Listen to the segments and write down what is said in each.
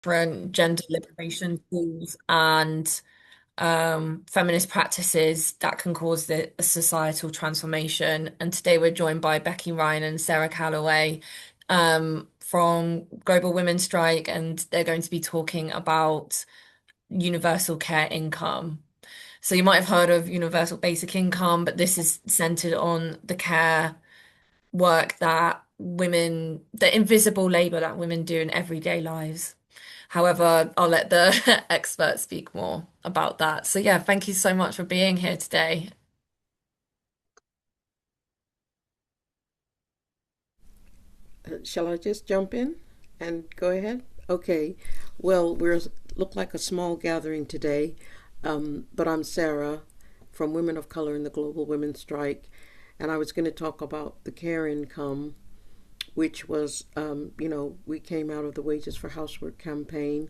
different gender liberation tools and feminist practices that can cause a societal transformation. And today we're joined by Becky Ryan and Sarah Callaway from Global Women's Strike, and they're going to be talking about universal care income. So you might have heard of universal basic income, but this is centered on the care work that women, the invisible labor that women do in everyday lives. However, I'll let the experts speak more about that. So yeah, thank you so much for being here today. Shall I just jump in and go ahead? Okay. Well, we're look like a small gathering today, but I'm Sarah from Women of Color in the Global Women's Strike, and I was going to talk about the care income, which was, we came out of the Wages for Housework campaign,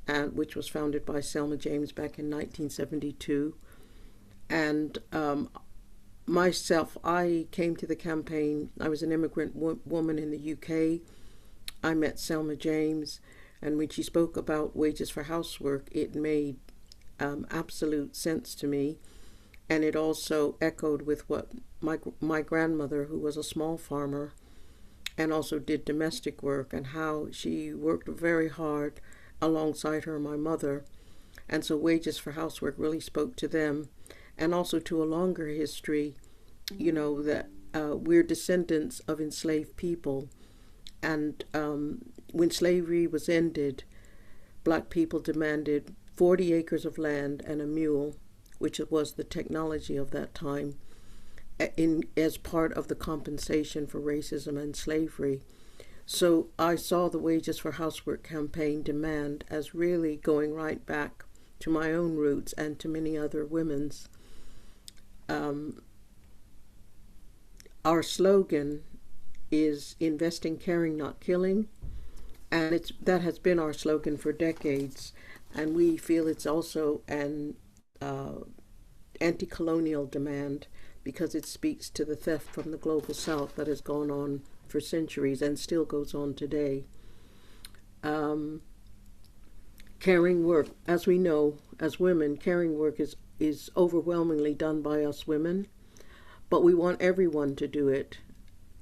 and which was founded by Selma James back in 1972, and myself, I came to the campaign. I was an immigrant woman in the UK. I met Selma James, and when she spoke about wages for housework, it made absolute sense to me. And it also echoed with what my grandmother, who was a small farmer and also did domestic work, and how she worked very hard alongside my mother. And so wages for housework really spoke to them, and also to a longer history, that we're descendants of enslaved people. And when slavery was ended, black people demanded 40 acres of land and a mule, which was the technology of that time, as part of the compensation for racism and slavery. So I saw the Wages for Housework campaign demand as really going right back to my own roots and to many other women's. Um, our slogan is investing, caring, not killing, and that has been our slogan for decades. And we feel it's also an uh, anti-colonial demand because it speaks to the theft from the global south that has gone on for centuries and still goes on today. Um, Caring work, as we know, as women, caring work is overwhelmingly done by us women, but we want everyone to do it,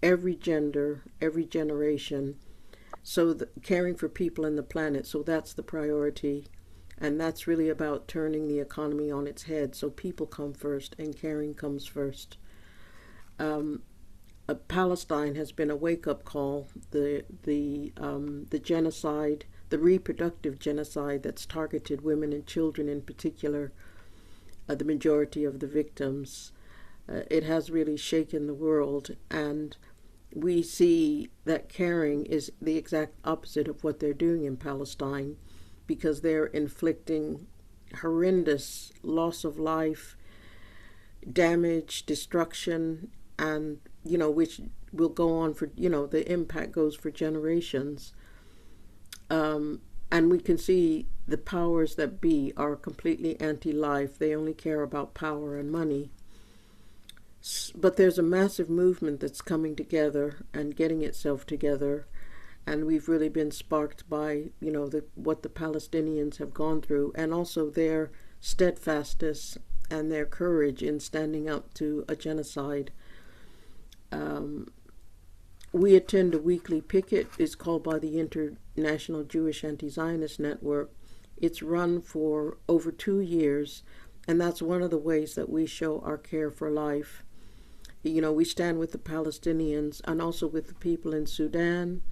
every gender, every generation. So caring for people and the planet, so that's the priority. And that's really about turning the economy on its head. So people come first and caring comes first. Um, Palestine has been a wake-up call. The genocide, the reproductive genocide that's targeted women and children in particular, the majority of the victims. It has really shaken the world, and we see that caring is the exact opposite of what they're doing in Palestine, because they're inflicting horrendous loss of life, damage, destruction, and which will go on for the impact goes for generations. And we can see the powers that be are completely anti-life. They only care about power and money. But there's a massive movement that's coming together and getting itself together, and we've really been sparked by what the Palestinians have gone through, and also their steadfastness and their courage in standing up to a genocide. Um, we attend a weekly picket. It's called by the International Jewish Anti-Zionist Network. It's run for over 2 years, and that's one of the ways that we show our care for life. We stand with the Palestinians and also with the people in Sudan,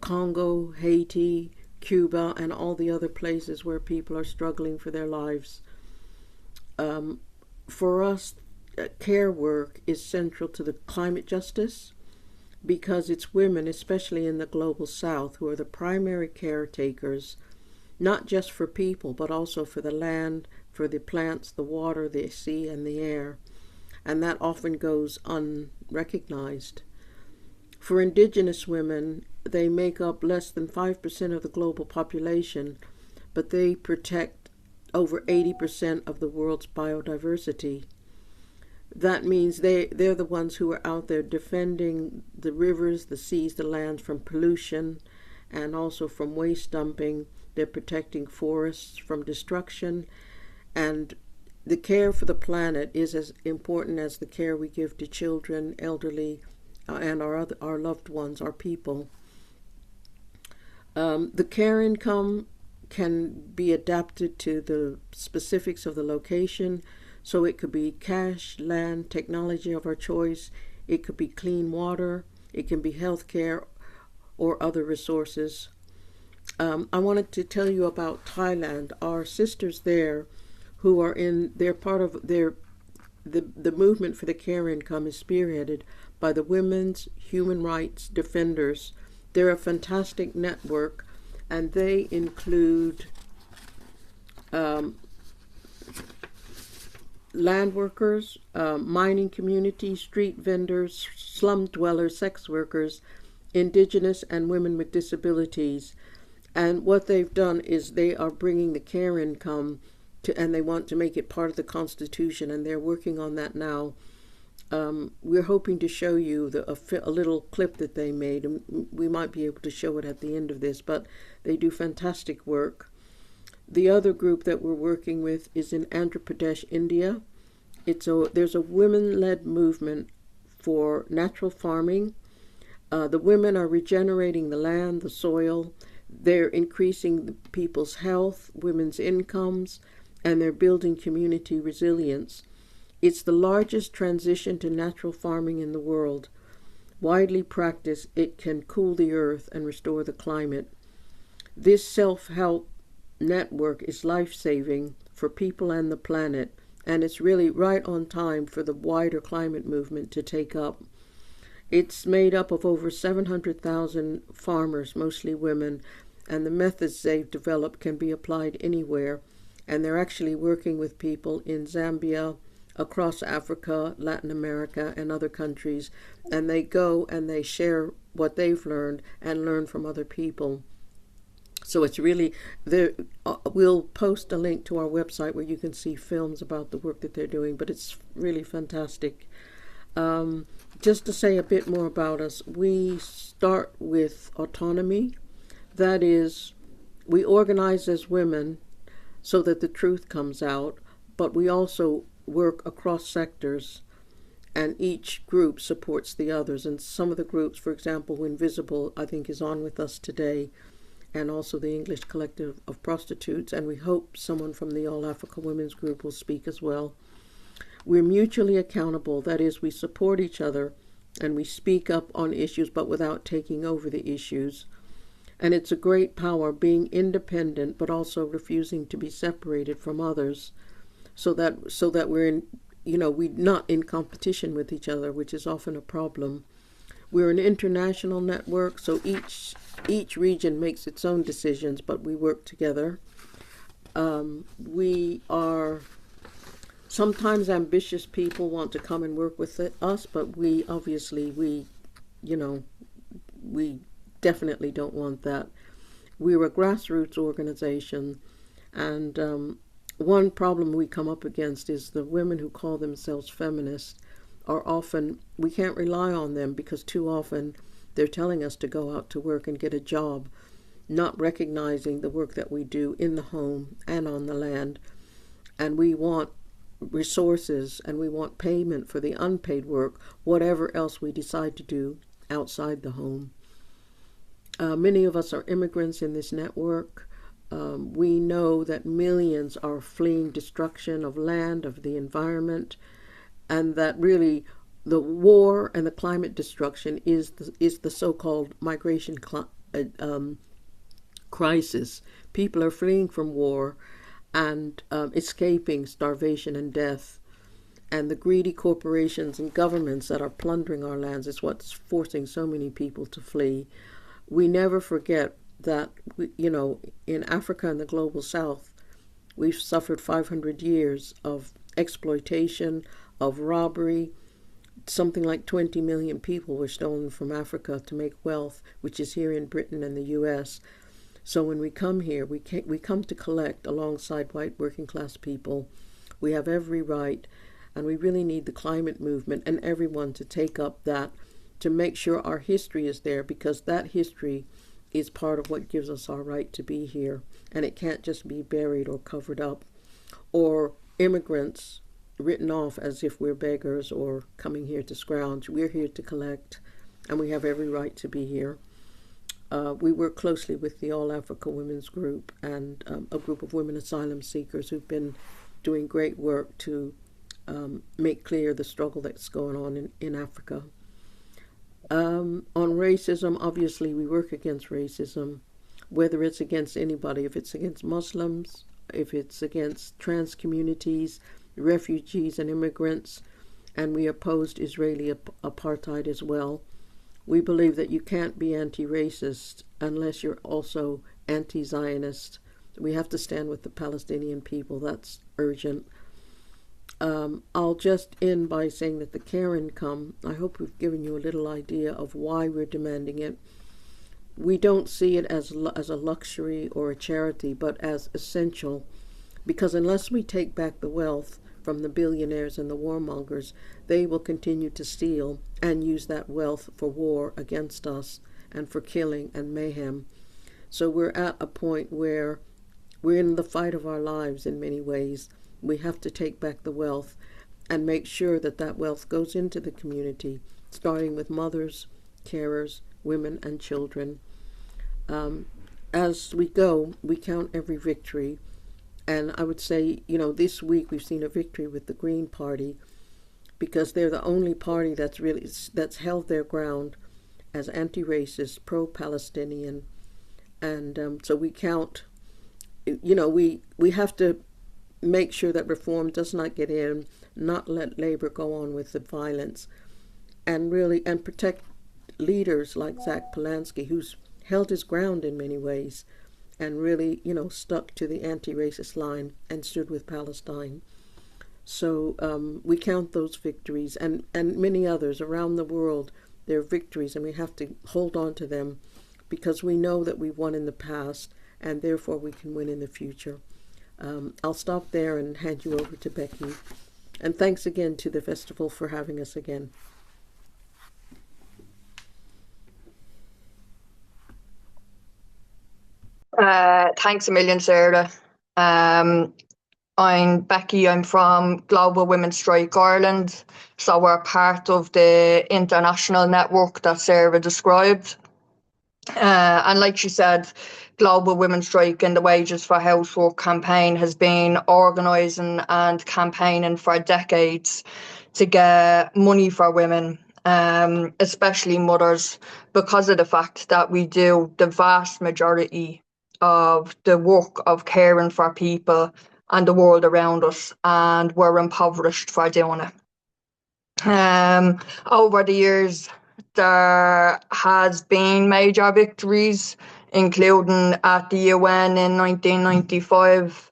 Congo, Haiti, Cuba, and all the other places where people are struggling for their lives. Um, for us, care work is central to the climate justice because it's women, especially in the global south, who are the primary caretakers, not just for people, but also for the land, for the plants, the water, the sea, and the air. And that often goes unrecognized. For indigenous women, they make up less than 5% of the global population, but they protect over 80% of the world's biodiversity. That means they're the ones who are out there defending the rivers, the seas, the lands from pollution, and also from waste dumping. They're protecting forests from destruction, and the care for the planet is as important as the care we give to children, elderly, and our loved ones, our people. The care income can be adapted to the specifics of the location, so it could be cash, land, technology of our choice. It could be clean water. It can be health care or other resources. I wanted to tell you about Thailand. Our sisters there, who are they're part of the movement for the care income is spearheaded by the Women's Human Rights Defenders. They're a fantastic network, and they include land workers, mining communities, street vendors, slum dwellers, sex workers, indigenous, and women with disabilities. And what they've done is they are bringing the care income and they want to make it part of the Constitution, and they're working on that now. We're hoping to show you a little clip that they made, and we might be able to show it at the end of this, but they do fantastic work. The other group that we're working with is in Andhra Pradesh, India. There's a women-led movement for natural farming. The women are regenerating the land, the soil. They're increasing the people's health, women's incomes, and they're building community resilience. It's the largest transition to natural farming in the world. Widely practiced, it can cool the earth and restore the climate. This self-help network is life-saving for people and the planet, and it's really right on time for the wider climate movement to take up. It's made up of over 700,000 farmers, mostly women, and the methods they've developed can be applied anywhere. And they're actually working with people in Zambia, across Africa, Latin America, and other countries. And they go and they share what they've learned and learn from other people. So it's really, we'll post a link to our website where you can see films about the work that they're doing, but it's really fantastic. Just to say a bit more about us, we start with autonomy. That is, we organize as women so that the truth comes out, but we also work across sectors, and each group supports the others. And some of the groups, for example, Invisible, I think is on with us today, and also the English Collective of Prostitutes, and we hope someone from the All Africa Women's Group will speak as well. We're mutually accountable. That is, we support each other and we speak up on issues but without taking over the issues. And it's a great power being independent but also refusing to be separated from others, so that we're not in competition with each other, which is often a problem. We're an international network, so each region makes its own decisions, but we work together. We are sometimes ambitious people want to come and work with us, but we definitely don't want that. We're a grassroots organization, and one problem we come up against is the women who call themselves feminists are often, we can't rely on them because too often they're telling us to go out to work and get a job, not recognizing the work that we do in the home and on the land. And we want resources and we want payment for the unpaid work, whatever else we decide to do outside the home. Many of us are immigrants in this network. We know that millions are fleeing destruction of land, of the environment, and that really the war and the climate destruction is the so-called migration crisis. People are fleeing from war and escaping starvation and death. And the greedy corporations and governments that are plundering our lands is what's forcing so many people to flee. We never forget that, in Africa and the global south, we've suffered 500 years of exploitation, of robbery. Something like 20 million people were stolen from Africa to make wealth, which is here in Britain and the U.S. So when we come here, we come to collect alongside white working class people. We have every right, and we really need the climate movement and everyone to take up that, to make sure our history is there, because that history is part of what gives us our right to be here, and it can't just be buried or covered up, or immigrants written off as if we're beggars or coming here to scrounge. We're here to collect, and we have every right to be here. We work closely with the All Africa Women's Group and a group of women asylum seekers who've been doing great work to make clear the struggle that's going on in Africa. On racism, obviously, we work against racism, whether it's against anybody, if it's against Muslims, if it's against trans communities, refugees, and immigrants, and we opposed Israeli apartheid as well. We believe that you can't be anti-racist unless you're also anti-Zionist. We have to stand with the Palestinian people. That's urgent. I'll just end by saying that the care income, I hope we've given you a little idea of why we're demanding it. We don't see it as a luxury or a charity, but as essential, because unless we take back the wealth from the billionaires and the warmongers, they will continue to steal and use that wealth for war against us and for killing and mayhem. So we're at a point where we're in the fight of our lives in many ways. We have to take back the wealth and make sure that that wealth goes into the community, starting with mothers, carers, women, and children. As we go, we count every victory. And I would say, this week we've seen a victory with the Green Party, because they're the only party that's held their ground as anti-racist, pro-Palestinian, and so we count. We have to make sure that reform does not get in, not let labor go on with the violence, and protect leaders like Zach Polanski, who's held his ground in many ways, and really, stuck to the anti-racist line and stood with Palestine. So we count those victories and many others around the world. They're victories, and we have to hold on to them because we know that we won in the past, and therefore we can win in the future. I'll stop there and hand you over to Becky. And thanks again to the festival for having us again. Thanks a million, Sarah. I'm Becky. I'm from Global Women Strike Ireland. So we're part of the international network that Sarah described. And like she said, Global Women Strike and the Wages for Housework campaign has been organising and campaigning for decades to get money for women, especially mothers, because of the fact that we do the vast majority of the work of caring for people and the world around us, and we're impoverished for doing it. Over the years, there has been major victories, including at the UN in 1995,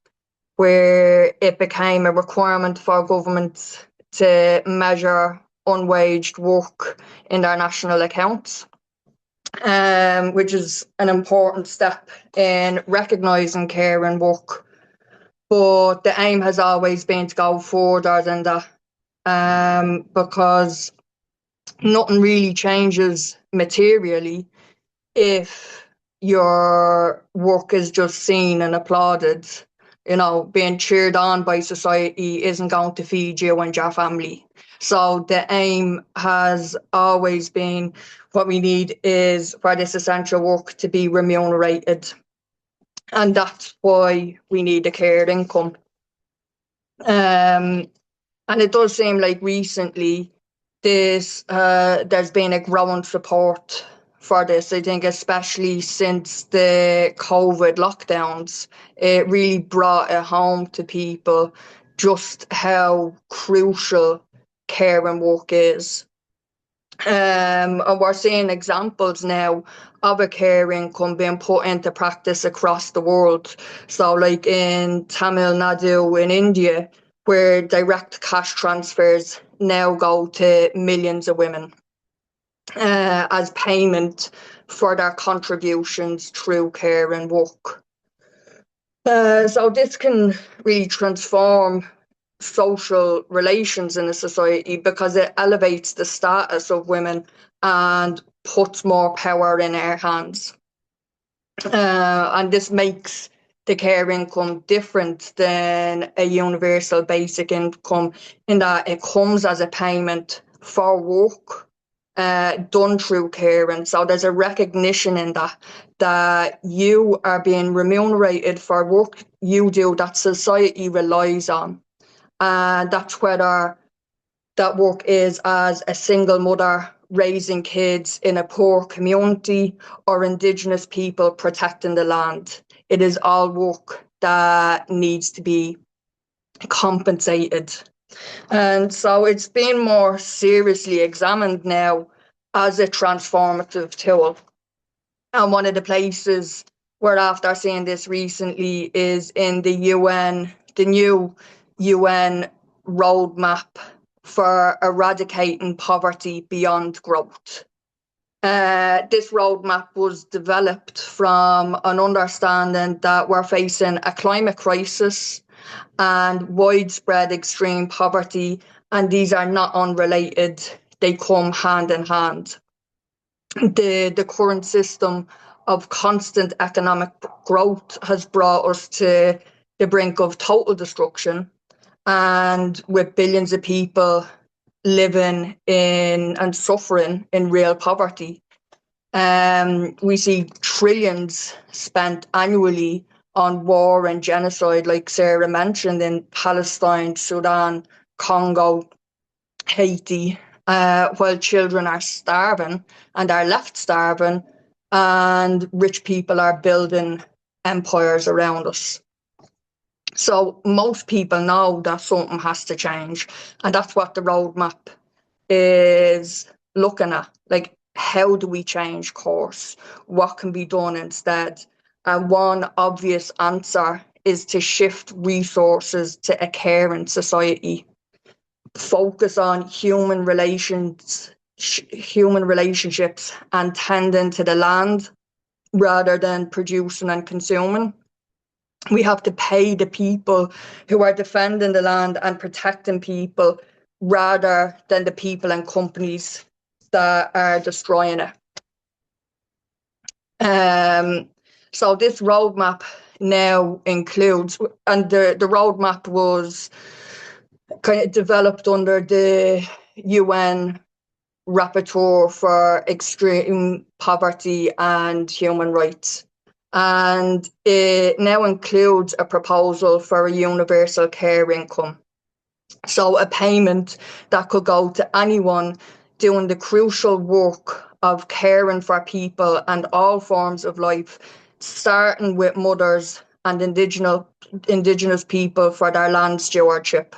where it became a requirement for governments to measure unwaged work in their national accounts, which is an important step in recognising care and work. But the aim has always been to go further than that, because nothing really changes materially if your work is just seen and applauded. Being cheered on by society isn't going to feed you and your family. So the aim has always been, what we need is for this essential work to be remunerated. And that's why we need a care income. And it does seem like recently there's been a growing support for this. I think especially since the COVID lockdowns, it really brought it home to people just how crucial care and work is. And we're seeing examples now of a care income being put into practice across the world. So like in Tamil Nadu in India, where direct cash transfers now go to millions of women as payment for their contributions through care and work. So this can really transform social relations in a society because it elevates the status of women and puts more power in our hands. And this makes the care income different than a universal basic income in that it comes as a payment for work done through care. And so there's a recognition in that you are being remunerated for work you do that society relies on. And that's whether that work is as a single mother raising kids in a poor community or Indigenous people protecting the land. It is all work that needs to be compensated. And so it's been more seriously examined now as a transformative tool. And one of the places where after seeing this recently is in the new UN roadmap for eradicating poverty beyond growth. This roadmap was developed from an understanding that we're facing a climate crisis and widespread extreme poverty, and these are not unrelated, they come hand in hand. The current system of constant economic growth has brought us to the brink of total destruction, and with billions of people living in and suffering in real poverty. We see trillions spent annually on war and genocide, like Sara mentioned, in Palestine, Sudan, Congo, Haiti, while children are starving and are left starving, and rich people are building empires around us. So most people know that something has to change, and that's what the roadmap is looking at. Like, how do we change course? What can be done instead? And one obvious answer is to shift resources to a caring society, focus on human relationships and tending to the land rather than producing and consuming. We have to pay the people who are defending the land and protecting people rather than the people and companies that are destroying it. So this roadmap now includes, and the roadmap was kind of developed under the UN Rapporteur for Extreme Poverty and Human Rights. And it now includes a proposal for a universal care income. So a payment that could go to anyone doing the crucial work of caring for people and all forms of life, starting with mothers and Indigenous people for their land stewardship.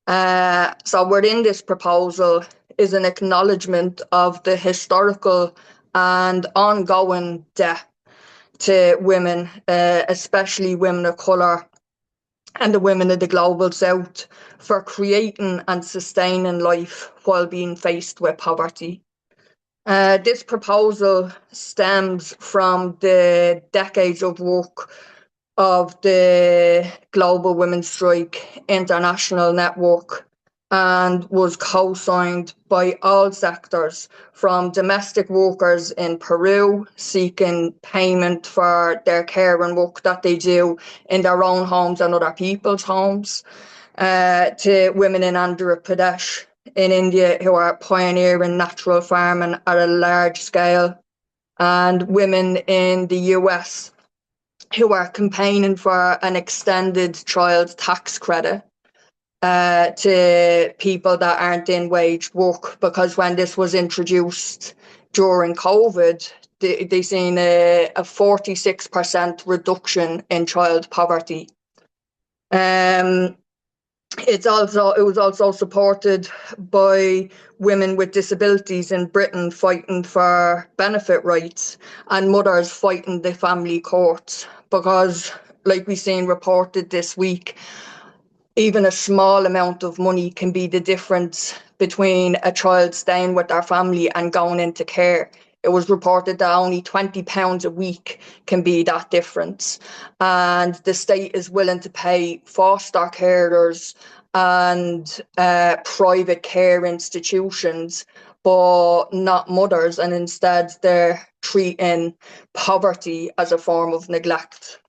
So within this proposal is an acknowledgement of the historical and ongoing debt to women, especially women of colour and the women of the global south, for creating and sustaining life while being faced with poverty. This proposal stems from the decades of work of the Global Women's Strike International Network and was co-signed by all sectors, from domestic workers in Peru seeking payment for their care and work that they do in their own homes and other people's homes, to women in Andhra Pradesh in India who are pioneering natural farming at a large scale, and women in the US who are campaigning for an extended child tax credit to people that aren't in wage work, because when this was introduced during COVID, they seen a 46% reduction in child poverty. It was also supported by women with disabilities in Britain fighting for benefit rights and mothers fighting the family courts, because, like we've seen reported this week, even a small amount of money can be the difference between a child staying with their family and going into care. It was reported that only £20 a week can be that difference. And the state is willing to pay foster carers and private care institutions, but not mothers. And instead, they're treating poverty as a form of neglect.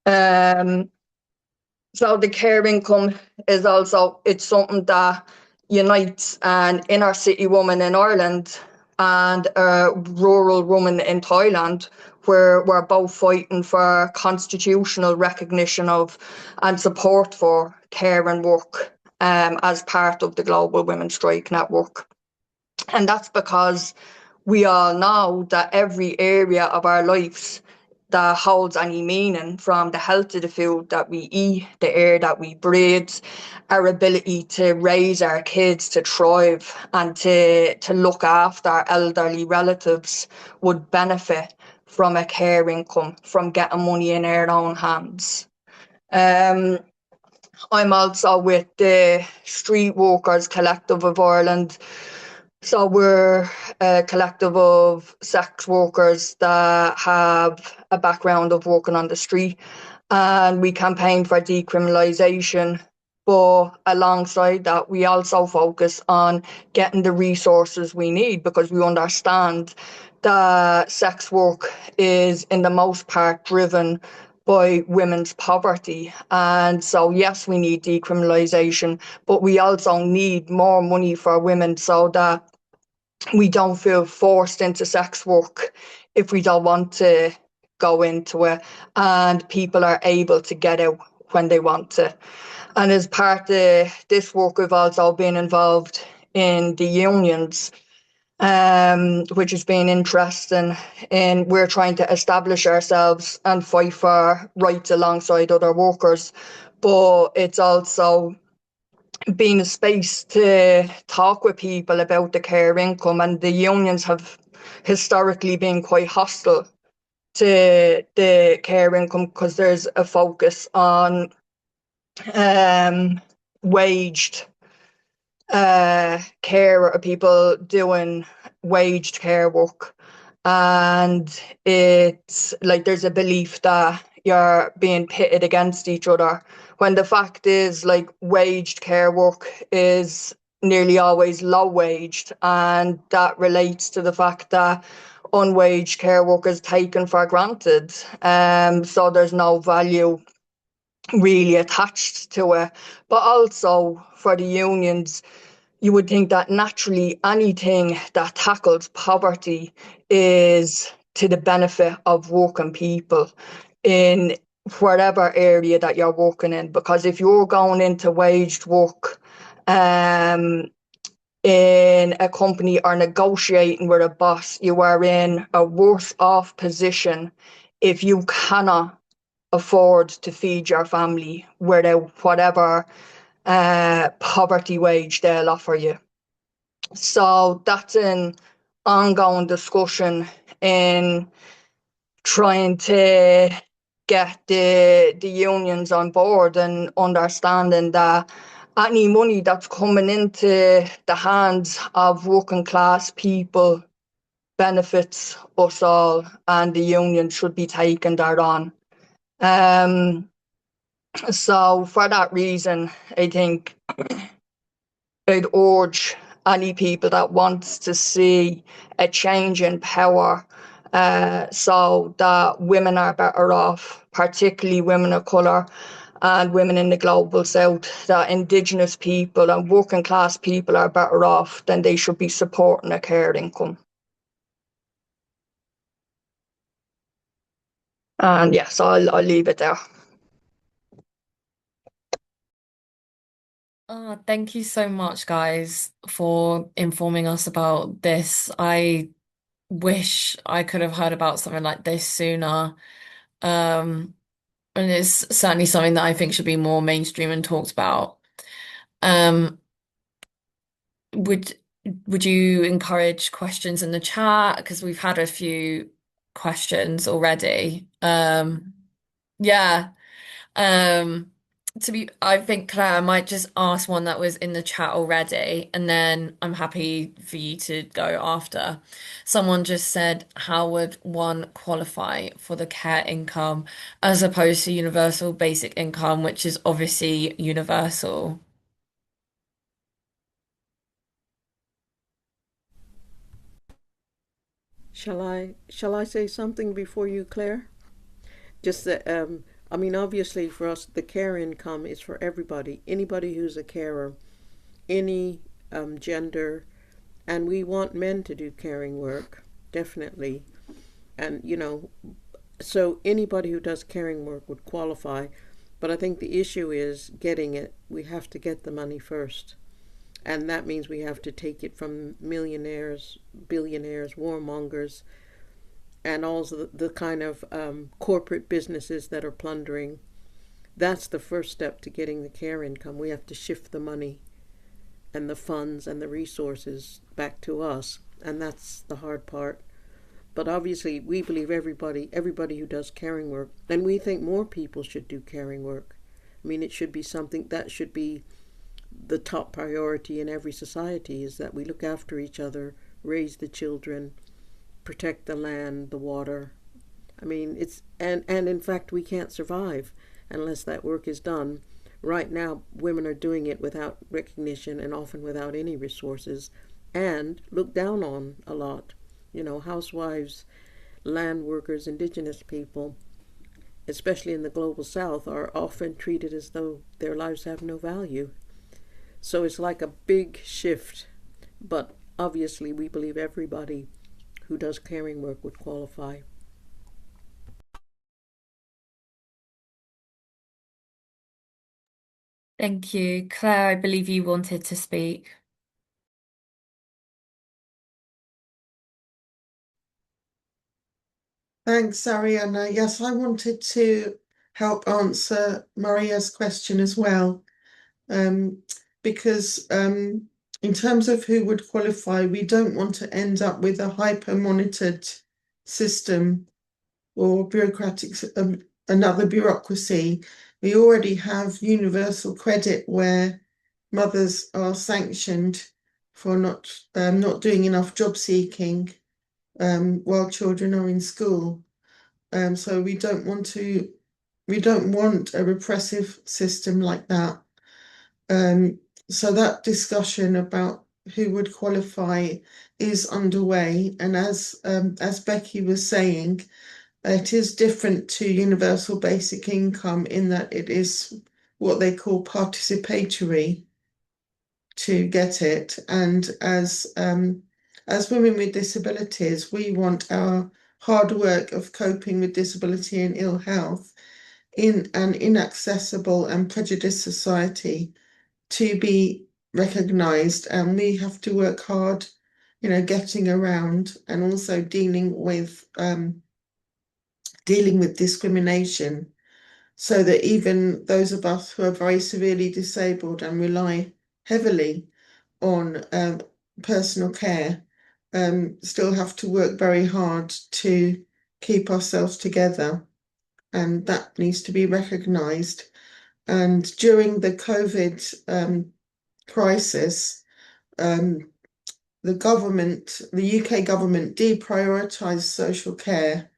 Um, so the care income is also, it's something that unites an inner city woman in Ireland and a rural woman in Thailand, where we're both fighting for constitutional recognition of and support for care and work as part of the Global Women's Strike Network. And that's because we all know that every area of our lives that holds any meaning, from the health of the food that we eat, the air that we breathe, our ability to raise our kids to thrive and to look after our elderly relatives, would benefit from a care income, from getting money in our own hands. Um, I'm also with the Street Workers Collective of Ireland. So we're a collective of sex workers that have a background of working on the street, and we campaign for decriminalisation. But alongside that, we also focus on getting the resources we need, because we understand that sex work is in the most part driven by women's poverty. And so, yes, we need decriminalisation, but we also need more money for women so that we don't feel forced into sex work if we don't want to go into it, and people are able to get out when they want to. And as part of this work, we've also been involved in the unions, which has been interesting. And we're trying to establish ourselves and fight for rights alongside other workers. But it's also been a space to talk with people about the care income, and the unions have historically been quite hostile to the care income because there's a focus on waged care, or people doing waged care work. And it's like there's a belief that you're being pitted against each other, when the fact is, like, waged care work is nearly always low waged, and that relates to the fact that unwaged care work is taken for granted. So there's no value really attached to it. But also for the unions, you would think that naturally anything that tackles poverty is to the benefit of working people in whatever area that you're working in. Because if you're going into waged work in a company or negotiating with a boss, you are in a worse off position if you cannot afford to feed your family without whatever poverty wage they'll offer you. So that's an ongoing discussion in trying to get the unions on board and understanding that any money that's coming into the hands of working class people benefits us all, and the union should be taking that on. So for that reason, I think I'd urge any people that wants to see a change in power, so that women are better off, particularly women of colour and women in the global south, that Indigenous people and working class people are better off, then they should be supporting a care income. And yes, I'll leave it there. Oh, thank you so much, guys, for informing us about this. I wish I could have heard about something like this sooner. Um, and it's certainly something that I think should be more mainstream and talked about. Um, would would you encourage questions in the chat? Because we've had a few questions already. Yeah. Um, I think Claire, I might just ask one that was in the chat already, and then I'm happy for you to go after. Someone just said, how would one qualify for the care income as opposed to universal basic income, which is obviously universal? Shall I say something before you, Claire? Just that I mean, obviously for us the care income is for everybody, anybody who's a carer, any gender, and we want men to do caring work, definitely. And so anybody who does caring work would qualify. But I think the issue is getting it. We have to get the money first. And that means we have to take it from millionaires, billionaires, warmongers, and all the kind of corporate businesses that are plundering. That's the first step to getting the care income. We have to shift the money and the funds and the resources back to us. And that's the hard part. But obviously, we believe everybody who does caring work, and we think more people should do caring work. I mean, it should be something that should be the top priority in every society, is that we look after each other, raise the children, protect the land, the water. I mean, and in fact, we can't survive unless that work is done. Right now, women are doing it without recognition and often without any resources, and looked down on a lot. Housewives, land workers, indigenous people, especially in the global south, are often treated as though their lives have no value. So it's like a big shift. But obviously, we believe everybody who does caring work would qualify. Thank you. Claire, I believe you wanted to speak. Thanks, Ariana. Yes, I wanted to help answer Maria's question as well, um, because in terms of who would qualify, we don't want to end up with a hyper-monitored system or another bureaucracy. We already have universal credit where mothers are sanctioned for not doing enough job seeking while children are in school. So we don't want a repressive system like that. So that discussion about who would qualify is underway, and as Becky was saying, it is different to universal basic income in that it is what they call participatory to get it. And as women with disabilities, we want our hard work of coping with disability and ill health in an inaccessible and prejudiced society to be recognised, and we have to work hard, getting around and also dealing with discrimination, so that even those of us who are very severely disabled and rely heavily on personal care still have to work very hard to keep ourselves together, and that needs to be recognised. And during the COVID crisis, the UK government deprioritised social care,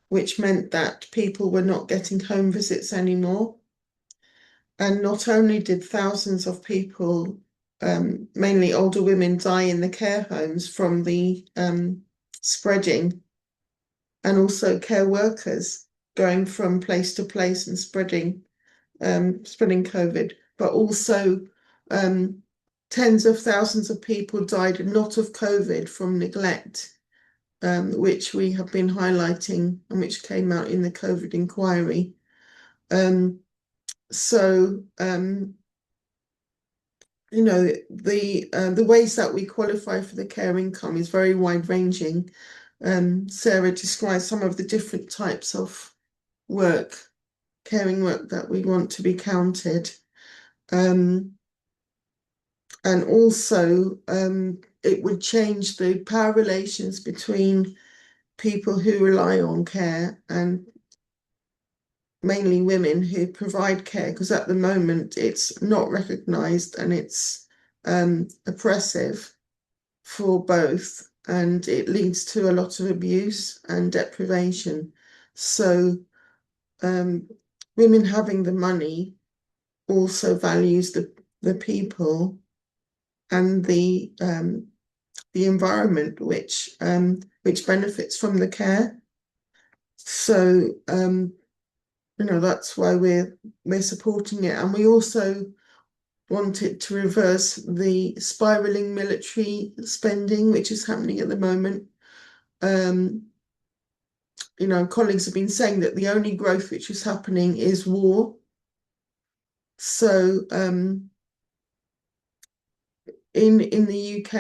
which meant that people were not getting home visits anymore. And not only did thousands of people, mainly older women, die in the care homes from the spreading, and also care workers going from place to place and spreading COVID, but also tens of thousands of people died not of COVID from neglect, which we have been highlighting and which came out in the COVID inquiry. So the ways that we qualify for the care income is very wide ranging. Sarah described some of the different types of caring work that we want to be counted. And also it would change the power relations between people who rely on care and mainly women who provide care, because at the moment it's not recognised and it's oppressive for both, and it leads to a lot of abuse and deprivation. So women having the money also values the people and the environment which benefits from the care. So, that's why we're supporting it. And we also wanted to reverse the spiraling military spending, which is happening at the moment. Colleagues have been saying that the only growth which is happening is war. So in the UK,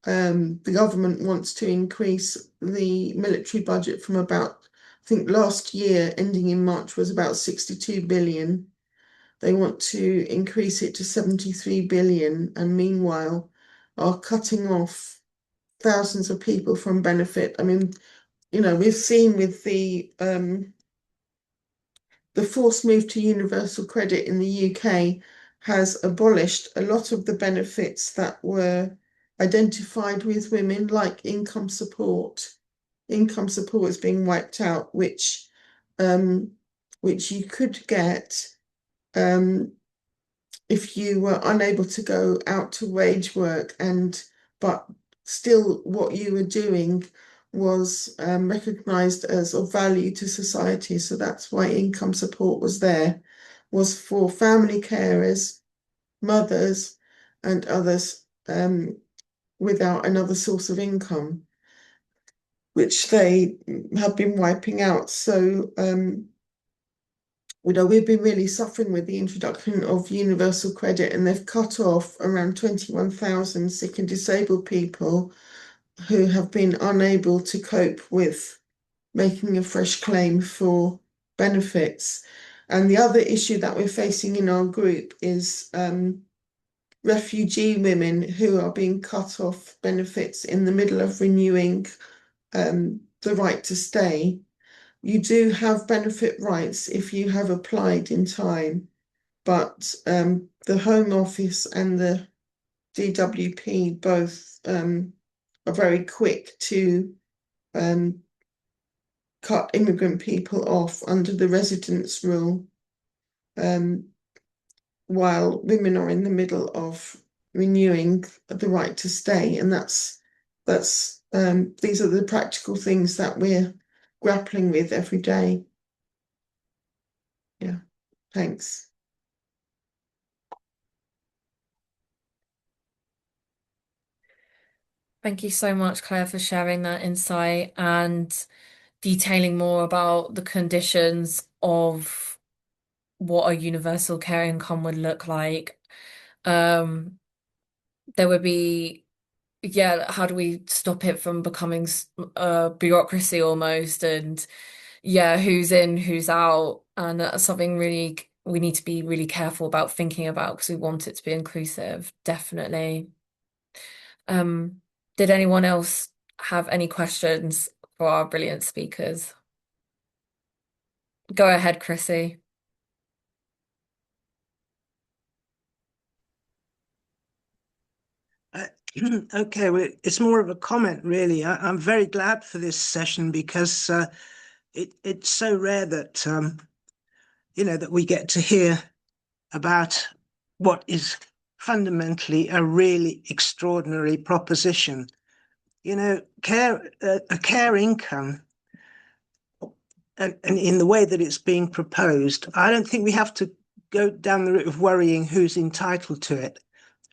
the government wants to increase the military budget from about, I think last year, ending in March, was about 62 billion. They want to increase it to 73 billion, and meanwhile are cutting off thousands of people from benefit. I mean, we've seen with the forced move to universal credit in the UK has abolished a lot of the benefits that were identified with women, like income support. Income support is being wiped out, which you could get if you were unable to go out to wage work, but still what you were doing was recognised as of value to society. So that's why income support was there, was for family carers, mothers, and others without another source of income, which they have been wiping out. So we've been really suffering with the introduction of universal credit, and they've cut off around 21,000 sick and disabled people who have been unable to cope with making a fresh claim for benefits. And the other issue that we're facing in our group is refugee women who are being cut off benefits in the middle of renewing the right to stay. You do have benefit rights if you have applied in time, but the Home Office and the DWP both are very quick to cut immigrant people off under the residence rule, while women are in the middle of renewing the right to stay. And these are the practical things that we're grappling with every day. Yeah, thanks. Thank you so much, Claire, for sharing that insight and detailing more about the conditions of what a universal care income would look like. There would be, yeah, how do we stop it from becoming a bureaucracy almost? And yeah, who's in, who's out? And that's something really we need to be really careful about thinking about because we want it to be inclusive, definitely. Um, did anyone else have any questions for our brilliant speakers? Go ahead, Chrissy. Okay, well, it's more of a comment, really. I'm very glad for this session because it's so rare that that we get to hear about what is fundamentally a really extraordinary proposition. A care income, and in the way that it's being proposed, I don't think we have to go down the route of worrying who's entitled to it.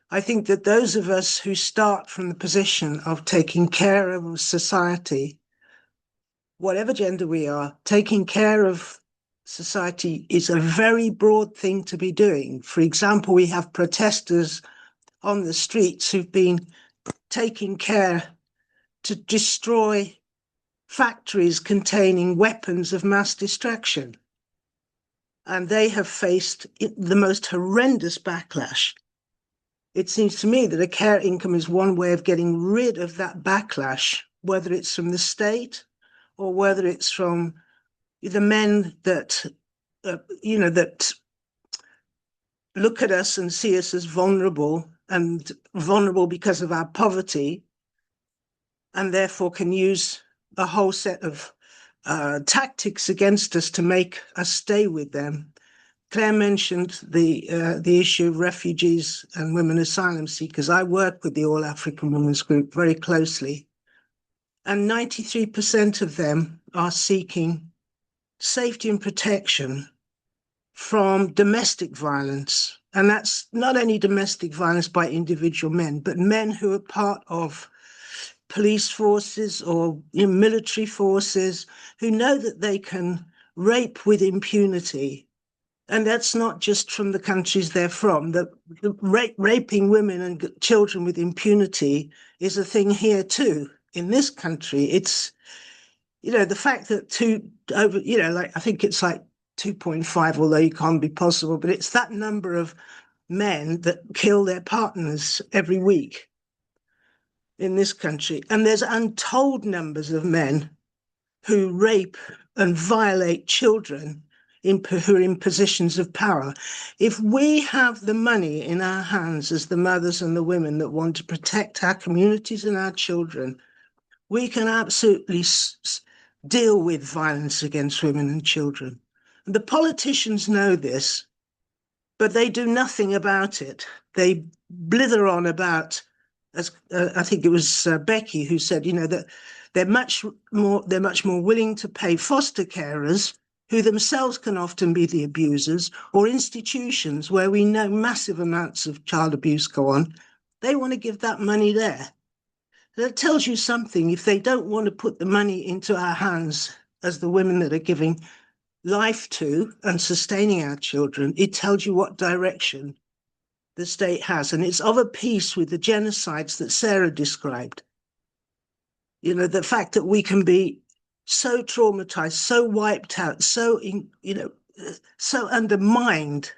I think that those of us who start from the position of taking care of society, whatever gender we are, taking care of society is a very broad thing to be doing. For example, we have protesters on the streets who've been taking care to destroy factories containing weapons of mass destruction. And they have faced the most horrendous backlash. It seems to me that a care income is one way of getting rid of that backlash, whether it's from the state or whether it's from the men that, that look at us and see us as vulnerable and vulnerable because of our poverty, and therefore can use a whole set of tactics against us to make us stay with them. Claire mentioned the issue of refugees and women asylum seekers. I work with the All African Women's Group very closely. and 93% of them are seeking safety and protection from domestic violence. And that's not only domestic violence by individual men, but men who are part of police forces or military forces who know that they can rape with impunity. And that's not just from the countries they're from. The raping women and children with impunity is a thing here too. In this country, it's, the fact that I think it's like 2.5, although you can't be possible, but it's that number of men that kill their partners every week in this country. And there's untold numbers of men who rape and violate children who are in positions of power. If we have the money in our hands as the mothers and the women that want to protect our communities and our children, we can absolutely deal with violence against women and children. And the politicians know this, but they do nothing about it. They blither on about, as I think it was Becky who said, that they're much more willing to pay foster carers, who themselves can often be the abusers, or institutions where we know massive amounts of child abuse go on. They want to give that money there. That tells you something. If they don't want to put the money into our hands as the women that are giving life to and sustaining our children, it tells you what direction the state has. And it's of a piece with the genocides that Sara described. The fact that we can be so traumatized, so wiped out, so undermined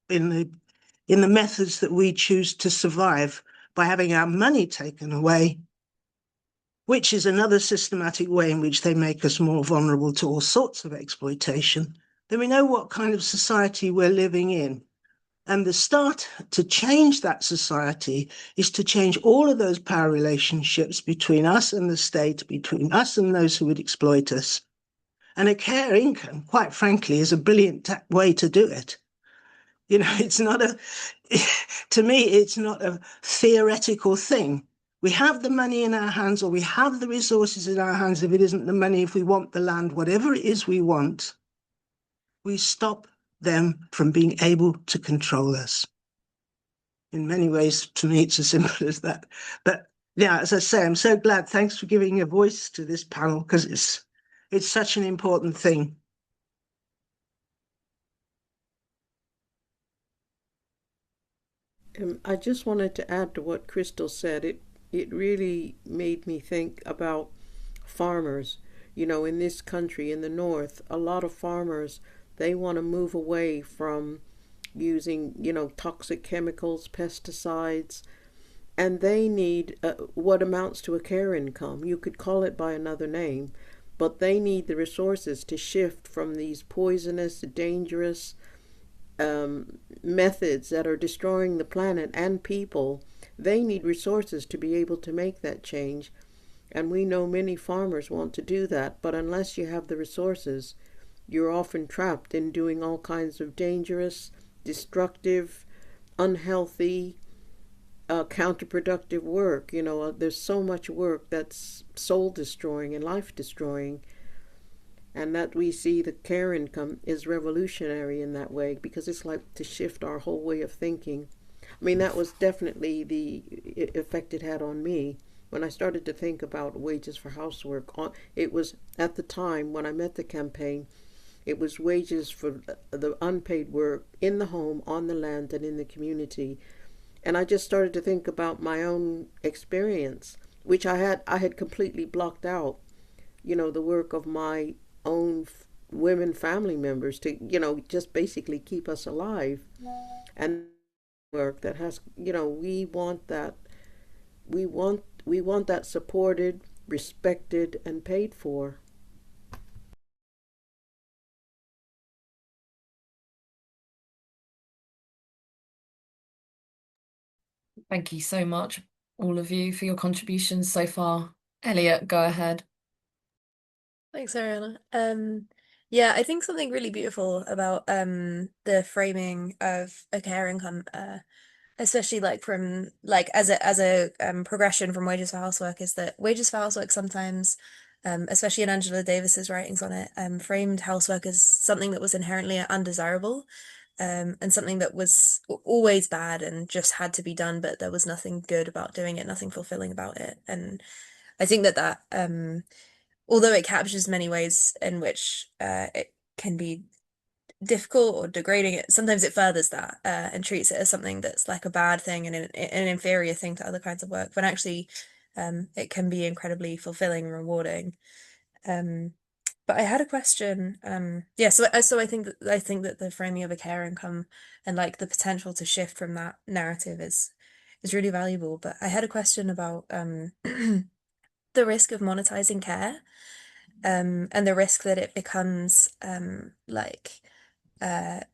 in the methods that we choose to survive by having our money taken away, which is another systematic way in which they make us more vulnerable to all sorts of exploitation, then we know what kind of society we're living in. And the start to change that society is to change all of those power relationships between us and the state, between us and those who would exploit us. And a care income, quite frankly, is a brilliant way to do it. It's not to me, it's not a theoretical thing. We have the money in our hands, or we have the resources in our hands. If it isn't the money, if we want the land, whatever it is we want, we stop them from being able to control us. In many ways, to me, it's as simple as that. But yeah, as I say, I'm so glad. Thanks for giving a voice to this panel, because it's such an important thing. I just wanted to add to what Crystal said. It really made me think about farmers. In this country, in the north, a lot of farmers, they want to move away from using, toxic chemicals, pesticides, and they need what amounts to a care income. You could call it by another name, but they need the resources to shift from these poisonous, dangerous methods that are destroying the planet and people. They need resources to be able to make that change. And we know many farmers want to do that, but unless you have the resources, you're often trapped in doing all kinds of dangerous, destructive, unhealthy, counterproductive work. There's so much work that's soul destroying and life destroying. And that we see the care income is revolutionary in that way, because it's like to shift our whole way of thinking. I mean, that was definitely the effect it had on me. When I started to think about wages for housework, it was at the time when I met the campaign, it was wages for the unpaid work in the home, on the land, and in the community. And I just started to think about my own experience, which I had completely blocked out. The work of my own women family members to, just basically keep us alive. And work that has, we want that. We want that supported, respected, and paid for. Thank you so much, all of you, for your contributions so far. Elliot, go ahead. Thanks, Ariana. Yeah, I think something really beautiful about the framing of a care income especially like from like as a progression from wages for housework, is that wages for housework sometimes, especially in Angela Davis's writings on it, framed housework as something that was inherently undesirable, and something that was always bad and just had to be done, but there was nothing good about doing it, nothing fulfilling about it. And I think that although it captures many ways in which it can be difficult or degrading, it sometimes it furthers that, and treats it as something that's like a bad thing and an inferior thing to other kinds of work, when actually it can be incredibly fulfilling and rewarding. But I had a question. Yeah, so I think that the framing of a care income and like the potential to shift from that narrative is really valuable. But I had a question about the risk of monetizing care, and the risk that it becomes like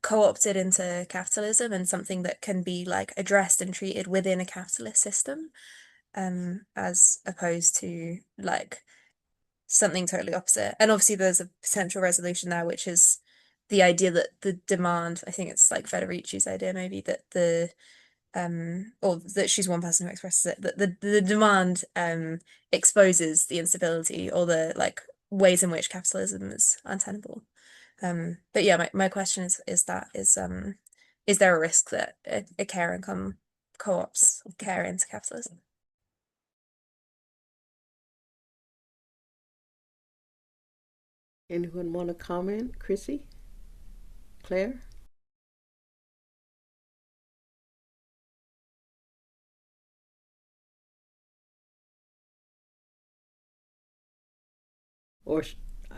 co-opted into capitalism and something that can be like addressed and treated within a capitalist system, as opposed to like something totally opposite. And obviously there's a potential resolution there, which is the idea that the demand, I think it's like Federici's idea maybe, that the or that she's one person who expresses it, that the demand exposes the instability or the like ways in which capitalism is untenable. But yeah, my question is there a risk that a care income co-ops care into capitalism? Anyone want to comment? Chrissy? Claire? Or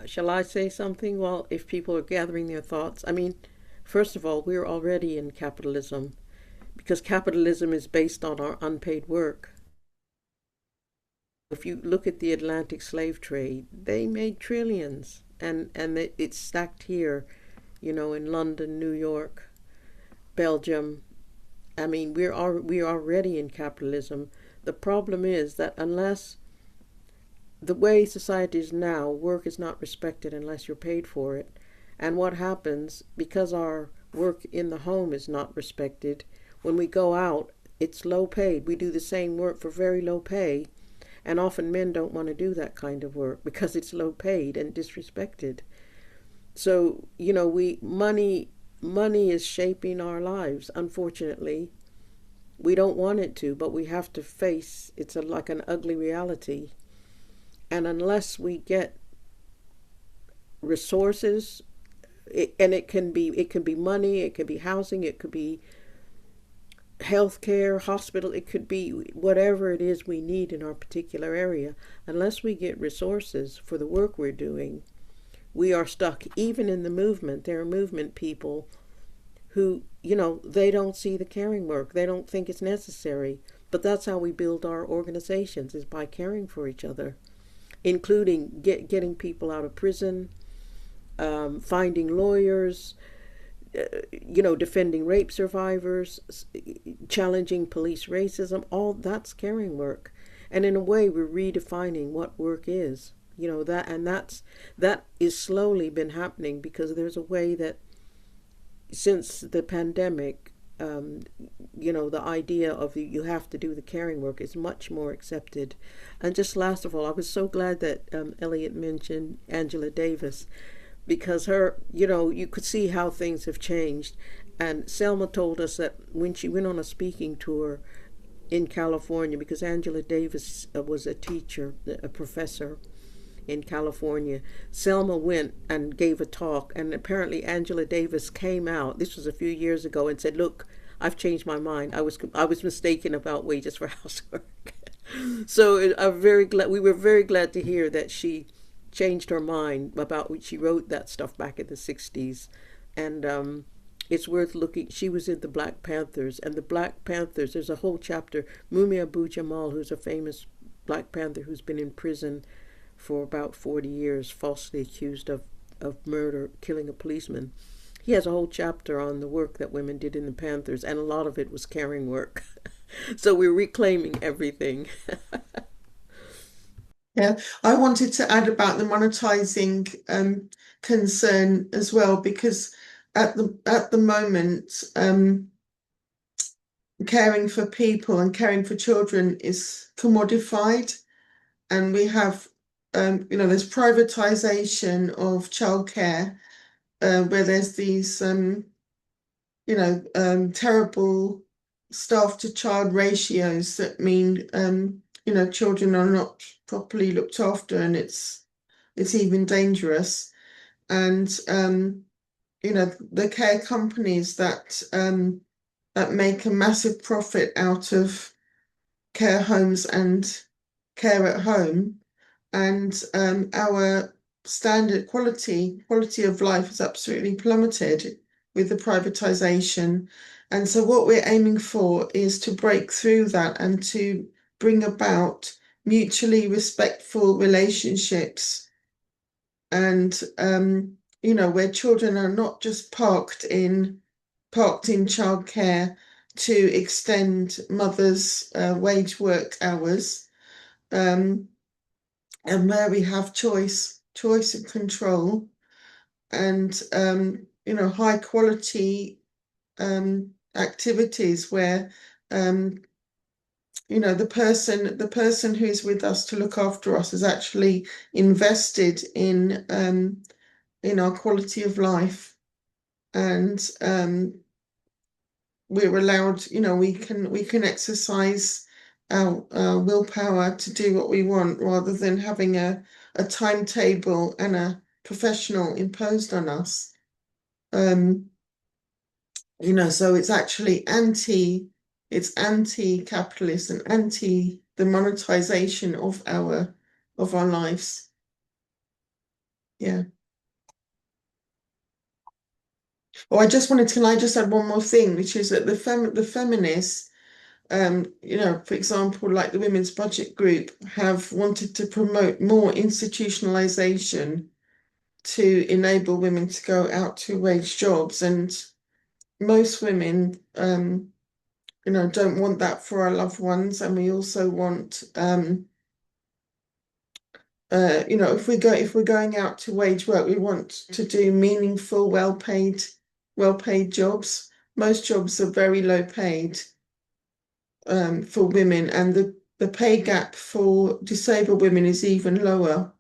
shall I say something? Well, if people are gathering their thoughts, I mean, first of all, we're already in capitalism because capitalism is based on our unpaid work. If you look at the Atlantic slave trade, they made trillions, and it's stacked here, in London, New York, Belgium. I mean, we're already in capitalism. The problem is that unless the way society is now, work is not respected unless you're paid for it. And what happens, because our work in the home is not respected, when we go out, it's low paid. We do the same work for very low pay. And often men don't want to do that kind of work because it's low paid and disrespected. So, money is shaping our lives, unfortunately. We don't want it to, but we have to face it's like an ugly reality. And unless we get resources, and it can be money, it could be housing, it could be healthcare, hospital, it could be whatever it is we need in our particular area. Unless we get resources for the work we're doing, we are stuck. Even in the movement, there are movement people who, they don't see the caring work. They don't think it's necessary. But that's how we build our organizations, is by caring for each other, including getting people out of prison, finding lawyers, defending rape survivors, challenging police racism. All that's caring work. And in a way, we're redefining what work is. That is slowly been happening because there's a way that since the pandemic, the idea of you have to do the caring work is much more accepted. And just last of all, I was so glad that Elliot mentioned Angela Davis, because her, you could see how things have changed. And Selma told us that when she went on a speaking tour in California, because Angela Davis was a teacher, a professor in California, Selma went and gave a talk, and apparently Angela Davis came out, this was a few years ago, and said, "Look, I've changed my mind. I was mistaken about wages for housework." So we were very glad to hear that she changed her mind about what she wrote that stuff back in the 60s. And it's worth looking. She was in the Black Panthers, and the Black Panthers, there's a whole chapter. Mumia Abu-Jamal, who's a famous Black Panther who's been in prison for about 40 years, falsely accused of murder, killing a policeman. He has a whole chapter on the work that women did in the Panthers, and a lot of it was caring work. So we're reclaiming everything. Yeah, I wanted to add about the monetizing concern as well, because at the moment, caring for people and caring for children is commodified, and we have, there's privatization of childcare, where there's these, terrible staff to child ratios that mean, children are not properly looked after, and it's even dangerous. And the care companies that make a massive profit out of care homes and care at home, and our standard quality of life has absolutely plummeted with the privatization. And so what we're aiming for is to break through that and to bring about mutually respectful relationships, and where children are not just parked in childcare to extend mothers' wage work hours, um, and where we have choice and control, and high quality activities where the person who is with us to look after us is actually invested in our quality of life, and we're allowed, we can exercise our willpower to do what we want, rather than having a timetable and a professional imposed on us. So it's anti-capitalist and anti the monetization of our lives. Yeah. Oh, can I just add one more thing, which is that the feminists, for example, like the Women's Budget Group, have wanted to promote more institutionalization to enable women to go out to wage jobs. And most women, don't want that for our loved ones. And we also want, if we're going out to wage work, we want to do meaningful, well-paid jobs. Most jobs are very low paid for women, and the pay gap for disabled women is even lower,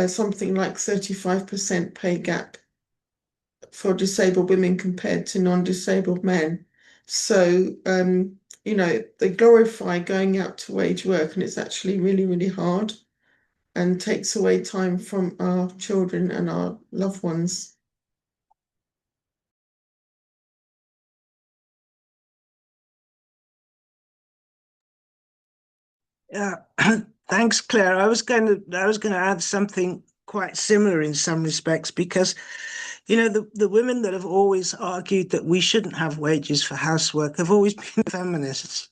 something like 35% pay gap for disabled women compared to non-disabled men. So, they glorify going out to wage work, and it's actually really, really hard and takes away time from our children and our loved ones. Yeah, thanks, Claire. I was going to add something quite similar in some respects, because the women that have always argued that we shouldn't have wages for housework have always been feminists.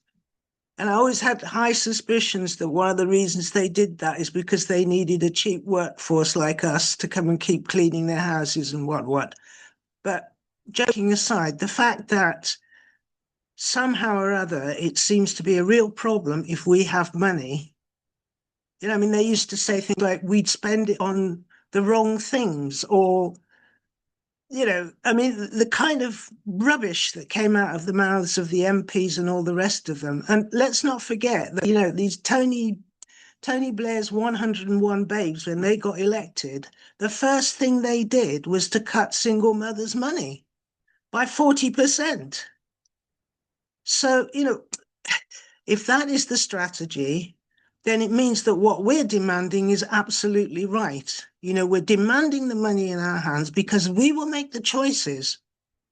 And I always had high suspicions that one of the reasons they did that is because they needed a cheap workforce like us to come and keep cleaning their houses and what. But joking aside, the fact that somehow or other it seems to be a real problem if we have money. I mean, they used to say things like we'd spend it on the wrong things, or I mean, the kind of rubbish that came out of the mouths of the MPs and all the rest of them. And let's not forget that, these Tony Blair's 101 babes, when they got elected, the first thing they did was to cut single mothers' money by 40%. So, if that is the strategy, then it means that what we're demanding is absolutely right. We're demanding the money in our hands because we will make the choices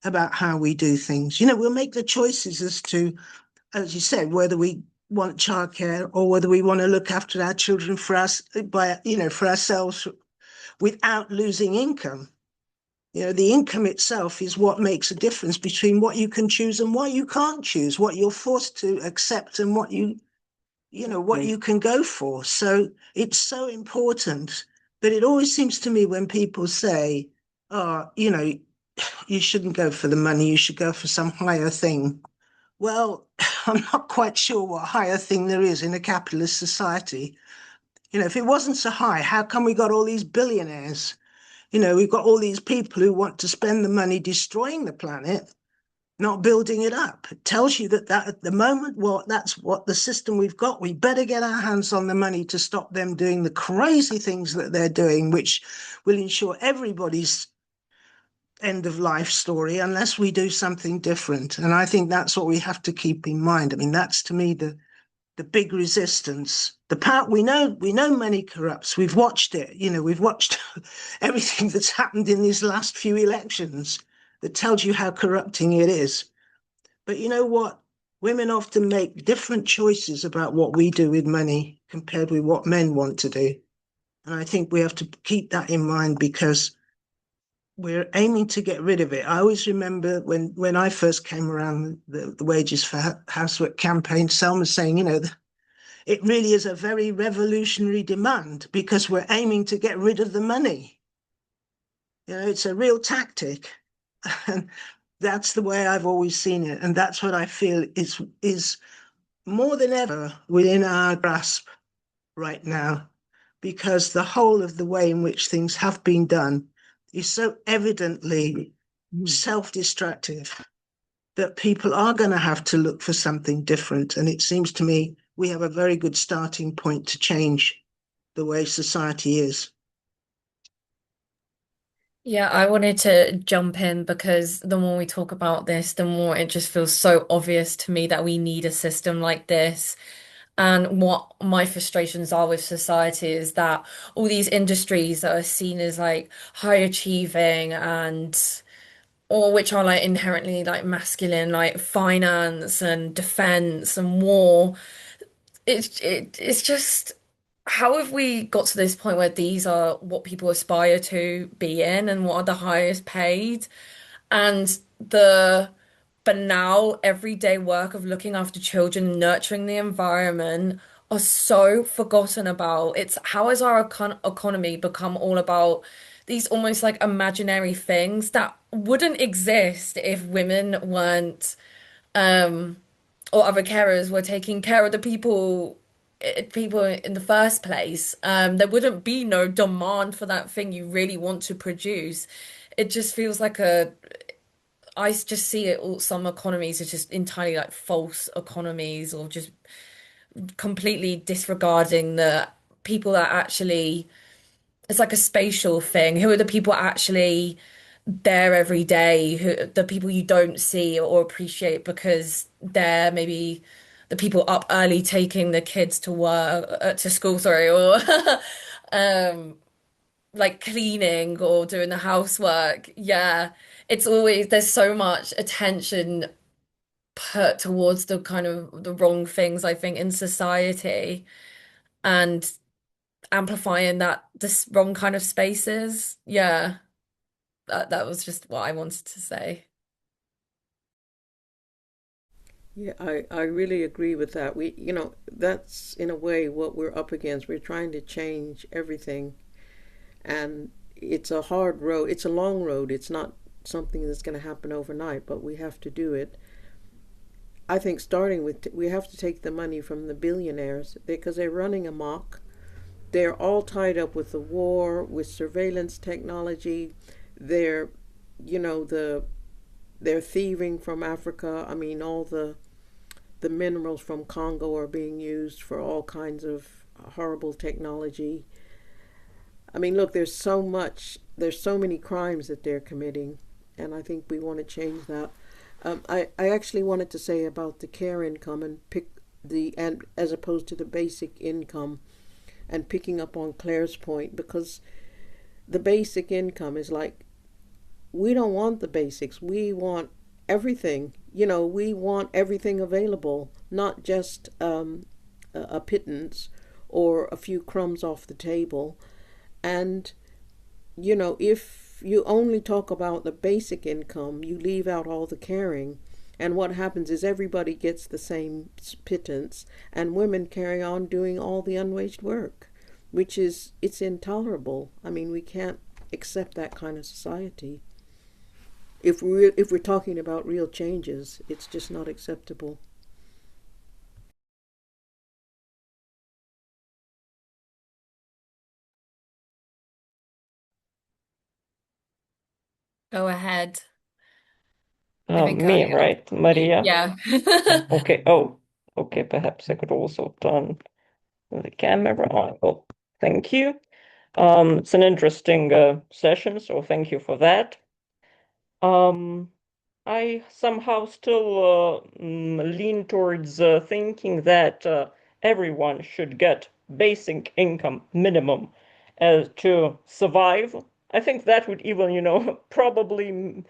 about how we do things. We'll make the choices as to, as you said, whether we want childcare or whether we want to look after our children for ourselves without losing income. The income itself is what makes a difference between what you can choose and what you can't choose, what you're forced to accept and what you can go for. So it's so important. But it always seems to me when people say, oh, you shouldn't go for the money, you should go for some higher thing. Well, I'm not quite sure what higher thing there is in a capitalist society. If it wasn't so high, how come we got all these billionaires? We've got all these people who want to spend the money destroying the planet. not building it up. It tells you that at the moment, well, that's what the system we've got. We better get our hands on the money to stop them doing the crazy things that they're doing, which will ensure everybody's end of life story unless we do something different. And I think that's what we have to keep in mind. I mean, that's to me the big resistance. The part we know money corrupts. We've watched it. We've watched everything that's happened in these last few elections that tells you how corrupting it is. But you know what? Women often make different choices about what we do with money compared with what men want to do. And I think we have to keep that in mind because we're aiming to get rid of it. I always remember when I first came around the Wages for Housework campaign, Selma saying, it really is a very revolutionary demand because we're aiming to get rid of the money. It's a real tactic. And that's the way I've always seen it. And that's what I feel is more than ever within our grasp right now, because the whole of the way in which things have been done is so evidently self-destructive that people are going to have to look for something different. And it seems to me we have a very good starting point to change the way society is. Yeah, I wanted to jump in because the more we talk about this, the more it just feels so obvious to me that we need a system like this. And what my frustrations are with society is that all these industries that are seen as like high achieving and or which are like inherently like masculine, like finance and defense and war, it's just how have we got to this point where these are what people aspire to be in and what are the highest paid? And the banal everyday work of looking after children and nurturing the environment are so forgotten about. It's how has our economy become all about these almost like imaginary things that wouldn't exist if women weren't or other carers were taking care of the people in the first place. There wouldn't be no demand for that thing you really want to produce. It just feels like I just see it all, some economies are just entirely like false economies or just completely disregarding the people that actually, it's like a spatial thing. Who are the people actually there every day? Who the people you don't see or appreciate because they're maybe the people up early taking the kids to work, to school, sorry, or um like cleaning or doing the housework. Yeah, it's always there's so much attention put towards the kind of the wrong things, I think, in society and amplifying that this wrong kind of spaces. Yeah, that was just what I wanted to say. Yeah, I really agree with that. That's in a way what we're up against. We're trying to change everything, and it's a hard road. It's a long road. It's not something that's going to happen overnight, but we have to do it. I think starting with, we have to take the money from the billionaires because they're running amok. They're all tied up with the war, with surveillance technology. They're, you know, they're thieving from Africa. I mean, all the minerals from Congo are being used for all kinds of horrible technology. I mean, look, there's so many crimes that they're committing, and I think we want to change that. I actually wanted to say about the care income and and as opposed to the basic income, and picking up on Claire's point, because the basic income is like, we don't want the basics. We want everything. We want everything available, not just a pittance or a few crumbs off the table. And, if you only talk about the basic income, you leave out all the caring. And what happens is everybody gets the same pittance, and women carry on doing all the unwaged work, it's intolerable. I mean, we can't accept that kind of society. If we're talking about real changes, it's just not acceptable. Go ahead. I think I Me, have right, you. Maria? Yeah. Okay. Oh, okay. Perhaps I could also turn the camera on. Oh, thank you. It's an interesting session, so thank you for that. Um, I somehow still lean towards thinking that everyone should get basic income minimum to survive. I think that would even, probably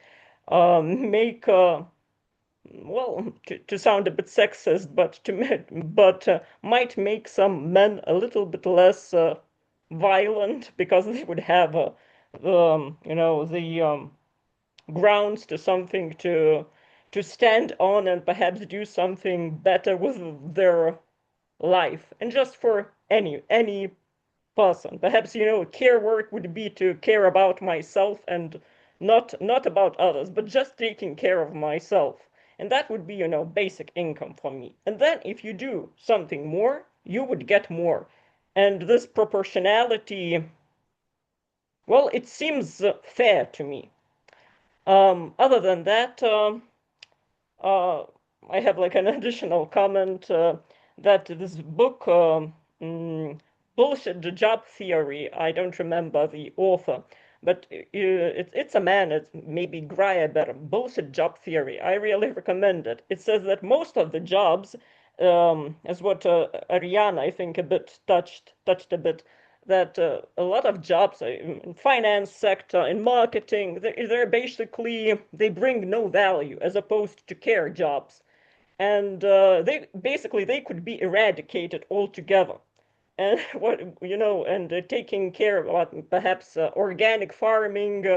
make well, to sound a bit sexist, but might make some men a little bit less violent because they would have the grounds to something to stand on and perhaps do something better with their life. And just for any person, perhaps care work would be to care about myself and not about others, but just taking care of myself. And that would be basic income for me. And then if you do something more, you would get more. And this proportionality, well, it seems fair to me. Other than that, uh, I have like an additional comment that this book, Bullshit Job Theory, I don't remember the author, but it's a man, it's maybe Grieber, Bullshit Job Theory. I really recommend it. It says that most of the jobs, as what Ariana, I think, a bit touched a bit, that a lot of jobs in finance sector, in marketing, they're basically, they bring no value as opposed to care jobs. And they basically they could be eradicated altogether. And what and taking care of perhaps organic farming.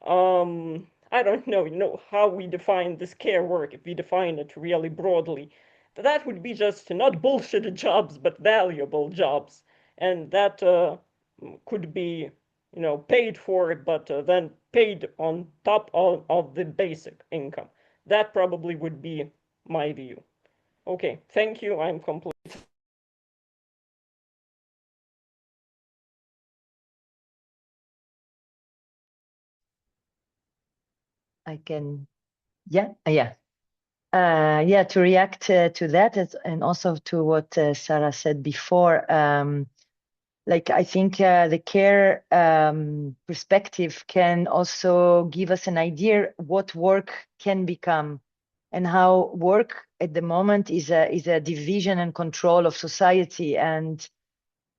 I don't know, how we define this care work if we define it really broadly. That would be just not bullshit jobs, but valuable jobs, and that could be, paid for it, but then paid on top of the basic income. That probably would be my view. Okay, thank you. I'm complete. I can, yeah, yeah. Yeah, to react to that and also to what Sarah said before, like I think the care perspective can also give us an idea what work can become and how work at the moment is a division and control of society. And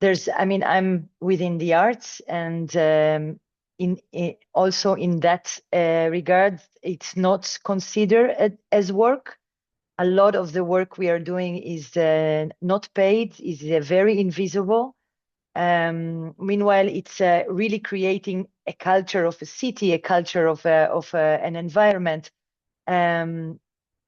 I mean, I'm within the arts, and also in that regard, it's not considered as work. A lot of the work we are doing is not paid, is very invisible. Meanwhile, it's really creating a culture of a city, a culture of an environment. Um,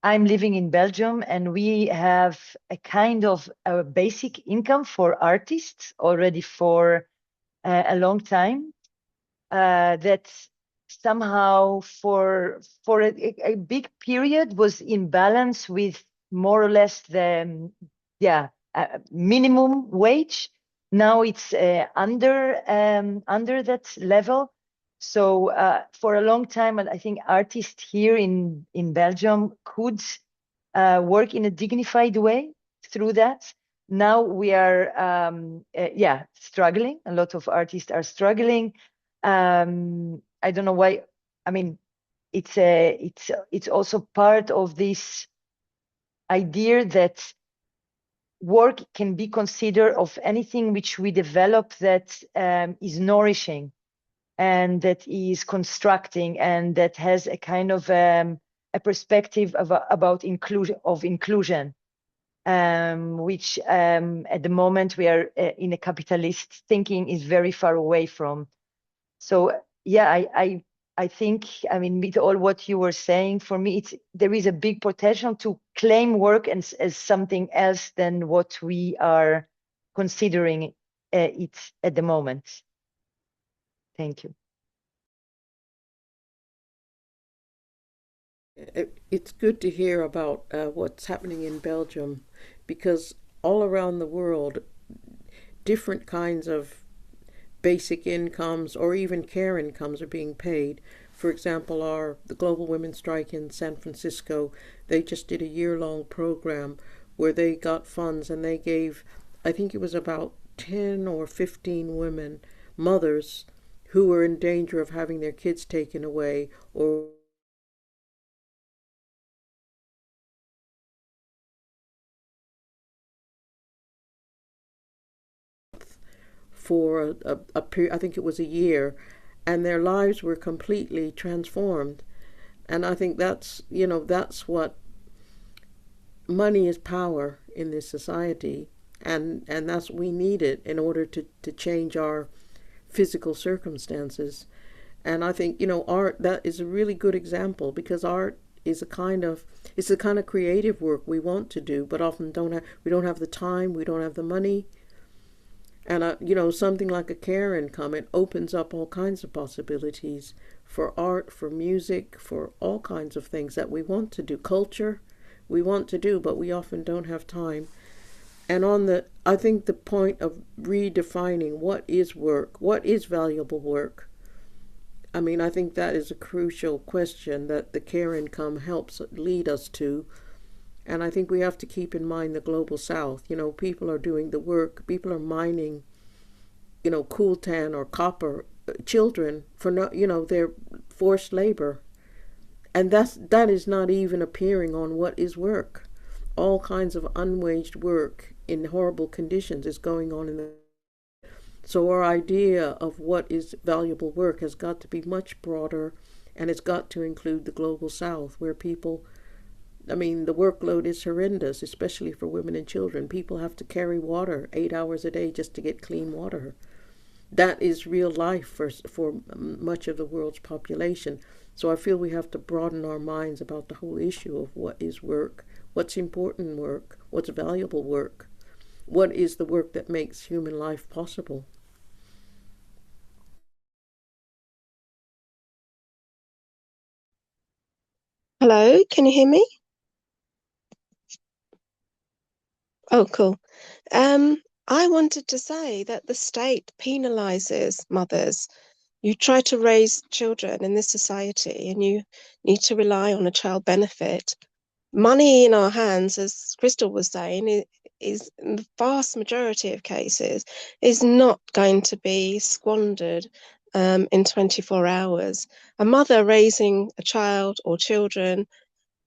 I'm living in Belgium, and we have a kind of a basic income for artists already for a long time. That somehow for a big period was in balance with more or less the yeah minimum wage. Now it's under that level. So for a long time, I think artists here in Belgium could work in a dignified way through that. Now we are yeah, struggling. A lot of artists are struggling. I don't know why. I mean, it's also part of this idea that work can be considered of anything which we develop that is nourishing and that is constructing and that has a kind of a perspective about inclusion, which at the moment we are in a capitalist thinking is very far away from. So yeah, I think, I mean, with all what you were saying, for me, there is a big potential to claim work as something else than what we are considering it at the moment. Thank you. It's good to hear about what's happening in Belgium, because all around the world, different kinds of basic incomes or even care incomes are being paid. For example, the Global Women's Strike in San Francisco, they just did a year-long program where they got funds and they gave, I think it was about 10 or 15 women, mothers, who were in danger of having their kids taken away or for a period, I think it was a year, and their lives were completely transformed. And I think that's what money is power in this society, and that's we need it in order to change our physical circumstances. And I think art, that is a really good example, because art is it's the kind of creative work we want to do, but often we don't have the time, we don't have the money. And something like a care income, it opens up all kinds of possibilities for art, for music, for all kinds of things that we want to do. Culture, we want to do, but we often don't have time. And I think the point of redefining what is work, what is valuable work, I mean, I think that is a crucial question that the care income helps lead us to. And I think we have to keep in mind the global south. People are doing the work, people are mining, coltan or copper, children for their forced labor. And that is not even appearing on what is work. All kinds of unwaged work in horrible conditions is going on in the. So our idea of what is valuable work has got to be much broader, and it's got to include the global south, where people, I mean, the workload is horrendous, especially for women and children. People have to carry water 8 hours a day just to get clean water. That is real life for much of the world's population. So I feel we have to broaden our minds about the whole issue of what is work, what's important work, what's valuable work, what is the work that makes human life possible. Hello, can you hear me? Oh, cool. I wanted to say that the state penalizes mothers. You try to raise children in this society and you need to rely on a child benefit. Money in our hands, as Crystal was saying, is in the vast majority of cases is not going to be squandered in 24 hours. A mother raising a child or children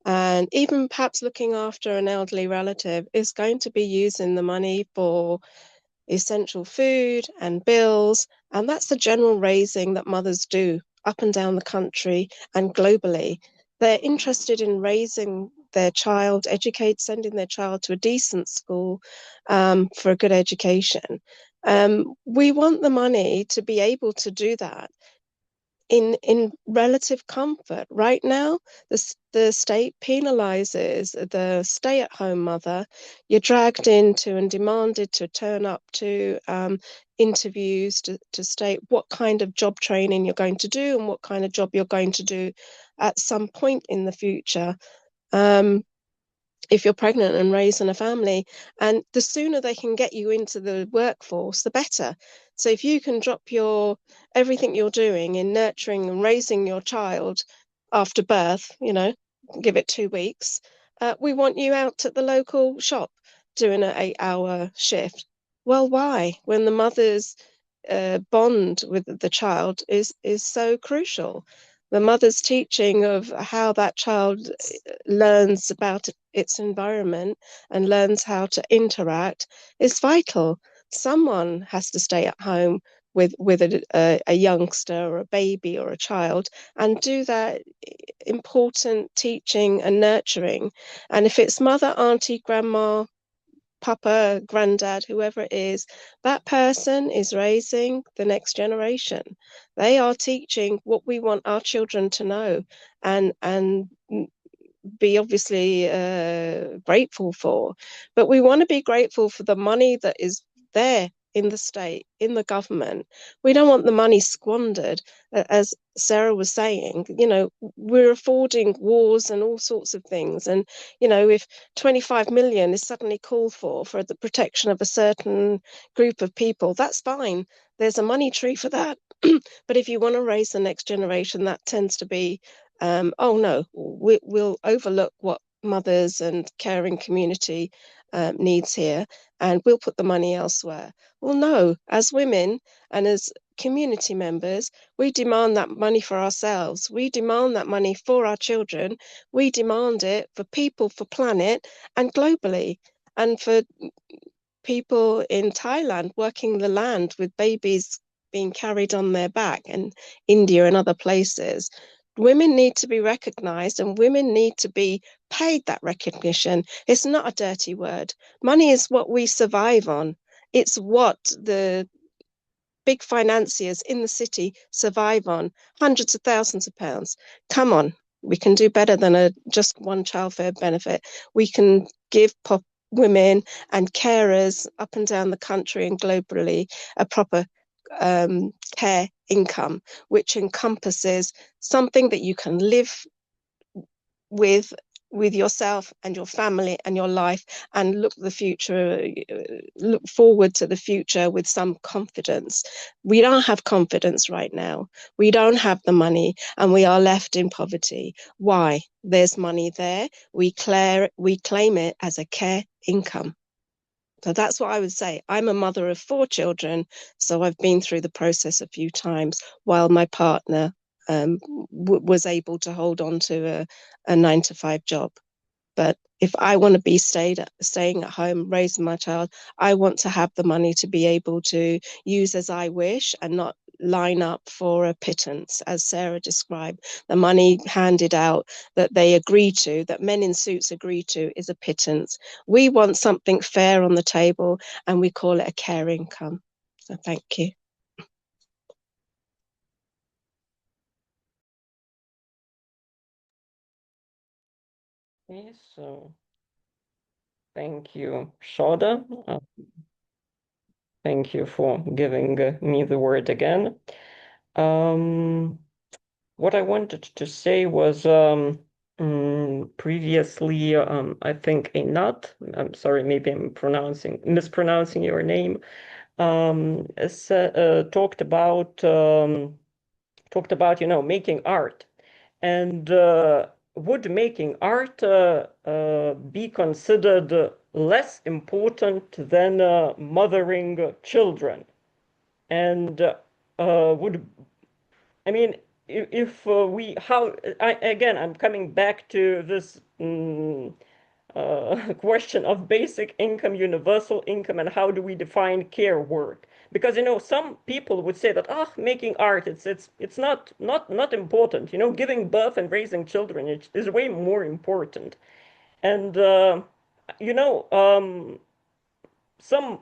and even perhaps looking after an elderly relative is going to be using the money for essential food and bills. And that's the general raising that mothers do up and down the country and globally. They're interested in raising their child, sending their child to a decent school for a good education. We want the money to be able to do that in relative comfort. Right now, the state penalizes the stay-at-home mother. You're dragged into and demanded to turn up to interviews to state what kind of job training you're going to do and what kind of job you're going to do at some point in the future. If you're pregnant and raising a family, and the sooner they can get you into the workforce, the better. So if you can drop everything you're doing in nurturing and raising your child after birth, give it 2 weeks, we want you out at the local shop doing an 8-hour shift. Well, why? When the mother's bond with the child is so crucial. The mother's teaching of how that child learns about its environment and learns how to interact is vital. Someone has to stay at home with a youngster or a baby or a child and do that important teaching and nurturing. And if it's mother, auntie, grandma, papa, granddad, whoever it is, that person is raising the next generation. They are teaching what we want our children to know and be obviously grateful for. But we want to be grateful for the money that is there in the state, in the government. We don't want the money squandered. As Sarah was saying, we're affording wars and all sorts of things. And, if 25 million is suddenly called for the protection of a certain group of people, that's fine. There's a money tree for that. But if you want to raise the next generation, that tends to be, oh no, we'll overlook what mothers and caring community needs here, and we'll put the money elsewhere. Well, no, as women and as community members, we demand that money for ourselves. We demand that money for our children. We demand it for people, for planet, and globally. And for people in Thailand working the land with babies being carried on their back, and India and other places. Women need to be recognized and women need to be paid that recognition. It's not a dirty word. Money is what we survive on. It's what the big financiers in the city survive on, hundreds of thousands of pounds. Come on, we can do better than a just one childcare benefit. We can give women and carers up and down the country and globally a proper care income, which encompasses something that you can live with yourself and your family and your life, and look forward to the future with some confidence. We don't have confidence right now. We don't have the money and we are left in poverty. Why? There's money there. We claim it as a care income. So that's what I would say. I'm a mother of 4 children, so I've been through the process a few times while my partner was able to hold on to a 9-to-5 job. But if I want to be staying at home, raising my child, I want to have the money to be able to use as I wish and not line up for a pittance, as Sarah described. The money handed out that they agree to, that men in suits agree to, is a pittance. We want something fair on the table, and we call it a care income. So thank you. Okay, so thank you, Shoda. Thank you for giving me the word again. What I wanted to say was previously, I think Einat, I'm sorry, maybe I'm mispronouncing your name, talked about, making art. And would making art be considered less important than mothering children? And would, I mean, if again, I'm coming back to this question of basic income, universal income, and how do we define care work? Because some people would say that making art, it's not important. Giving birth and raising children is way more important. And you know some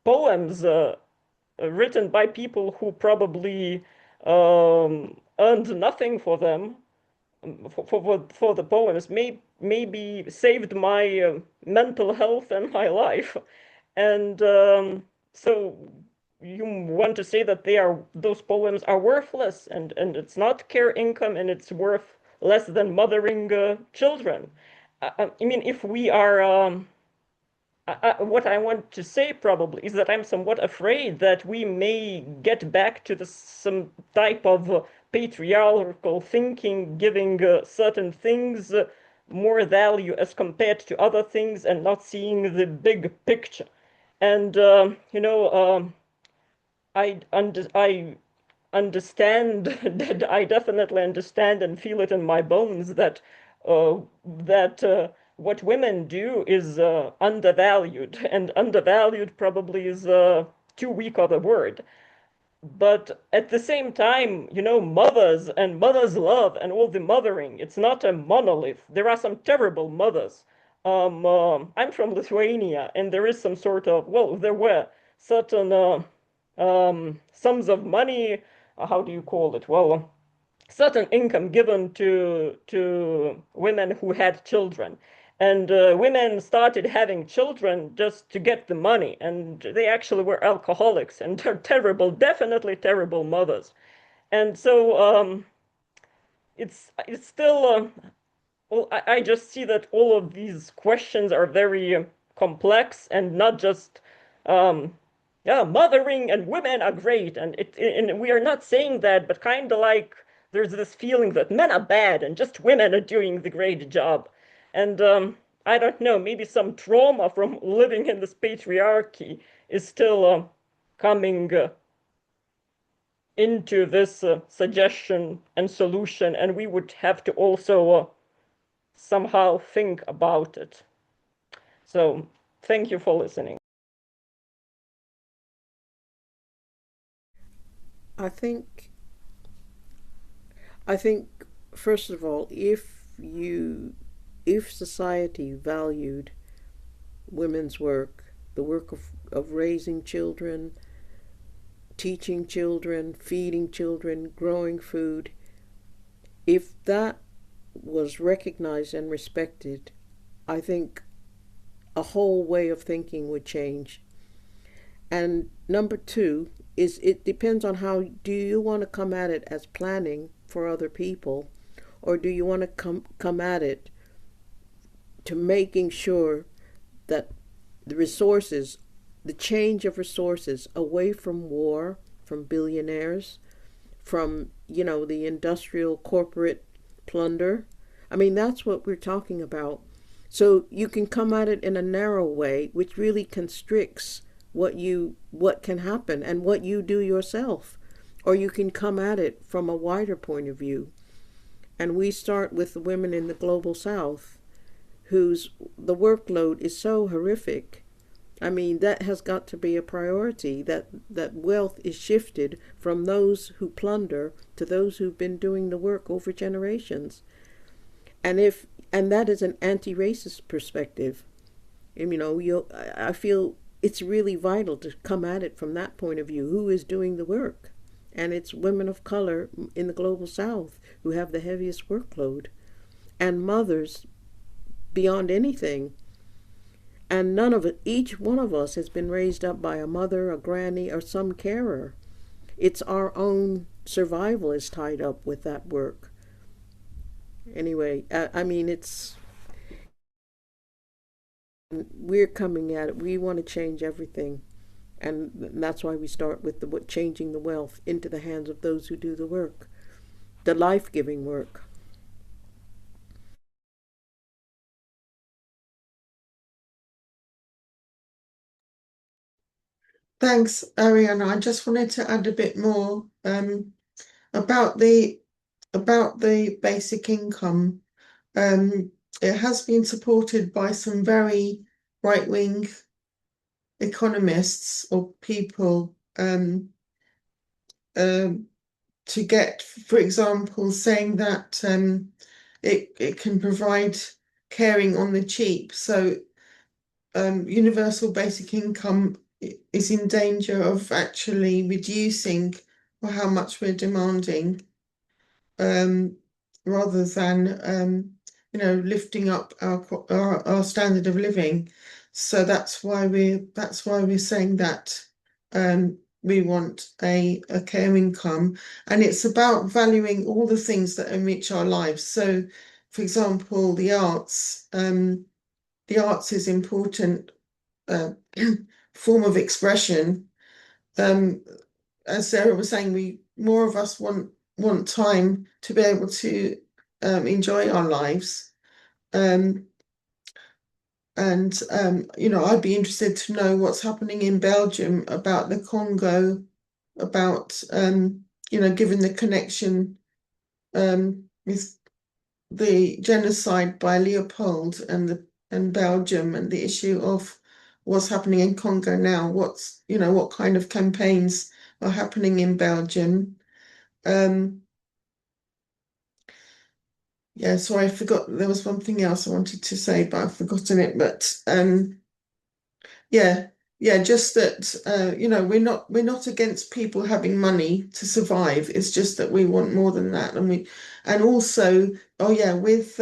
poems written by people who probably earned nothing for them, for the poems, maybe saved my mental health and my life. And so you want to say that those poems are worthless, and it's not care income, and it's worth less than mothering children. I mean, if we are what I want to say probably is that I'm somewhat afraid that we may get back to some type of patriarchal thinking, giving certain things more value as compared to other things, and not seeing the big picture. And I understand that I definitely understand and feel it in my bones that what women do is undervalued, and undervalued probably is too weak of a word. But at the same time, mothers and mothers' love and all the mothering, it's not a monolith. There are some terrible mothers. I'm from Lithuania, and there is some sort of, well, there were certain sums of money, how do you call it? Well, certain income given to women who had children. And women started having children just to get the money, and they actually were alcoholics, and they're terrible, definitely terrible mothers. And so it's still well, I just see that all of these questions are very complex, and not just um, yeah, mothering and women are great, and we are not saying that, but kind of like there's this feeling that men are bad and just women are doing the great job. And I don't know, maybe some trauma from living in this patriarchy is still coming into this suggestion and solution, and we would have to also somehow think about it. So, thank you for listening. I think I think first of all, if society valued women's work, the work of raising children, teaching children, feeding children, growing food, if that was recognized and respected, I think a whole way of thinking would change. And number two is it depends on how do you want to come at it as planning for other people, or do you want to come at it to making sure that the resources, the change of resources away from war, from billionaires, from, the industrial corporate plunder. I mean, that's what we're talking about. So you can come at it in a narrow way, which really constricts what can happen and what you do yourself. Or you can come at it from a wider point of view. And we start with the women in the global south whose the workload is so horrific. I mean, that has got to be a priority, that wealth is shifted from those who plunder to those who've been doing the work over generations. And that is an anti-racist perspective. And, I feel it's really vital to come at it from that point of view. Who is doing the work? And it's women of color in the global south who have the heaviest workload. And mothers beyond anything. And none of it, each one of us has been raised up by a mother, a granny, or some carer. It's our own survival is tied up with that work. Anyway, I mean, we're coming at it. We want to change everything. And that's why we start with changing the wealth into the hands of those who do the work, the life-giving work. Thanks, Ariana. I just wanted to add a bit more about the basic income. It has been supported by some very right-wing economists or people to get, for example, saying that it can provide caring on the cheap. So universal basic income is in danger of actually reducing how much we're demanding, rather than lifting up our standard of living. So that's why we're saying that we want a care income, and it's about valuing all the things that enrich our lives. So, for example, the arts. The arts is important form of expression. As Sarah was saying, more of us want time to be able to enjoy our lives. I'd be interested to know what's happening in Belgium about the Congo, about given the connection with the genocide by Leopold and Belgium, and the issue of what's happening in Congo now. What kind of campaigns are happening in Belgium? Yeah, sorry, I forgot. There was one thing else I wanted to say, but I've forgotten it. But just that we're not against people having money to survive. It's just that we want more than that, and also, with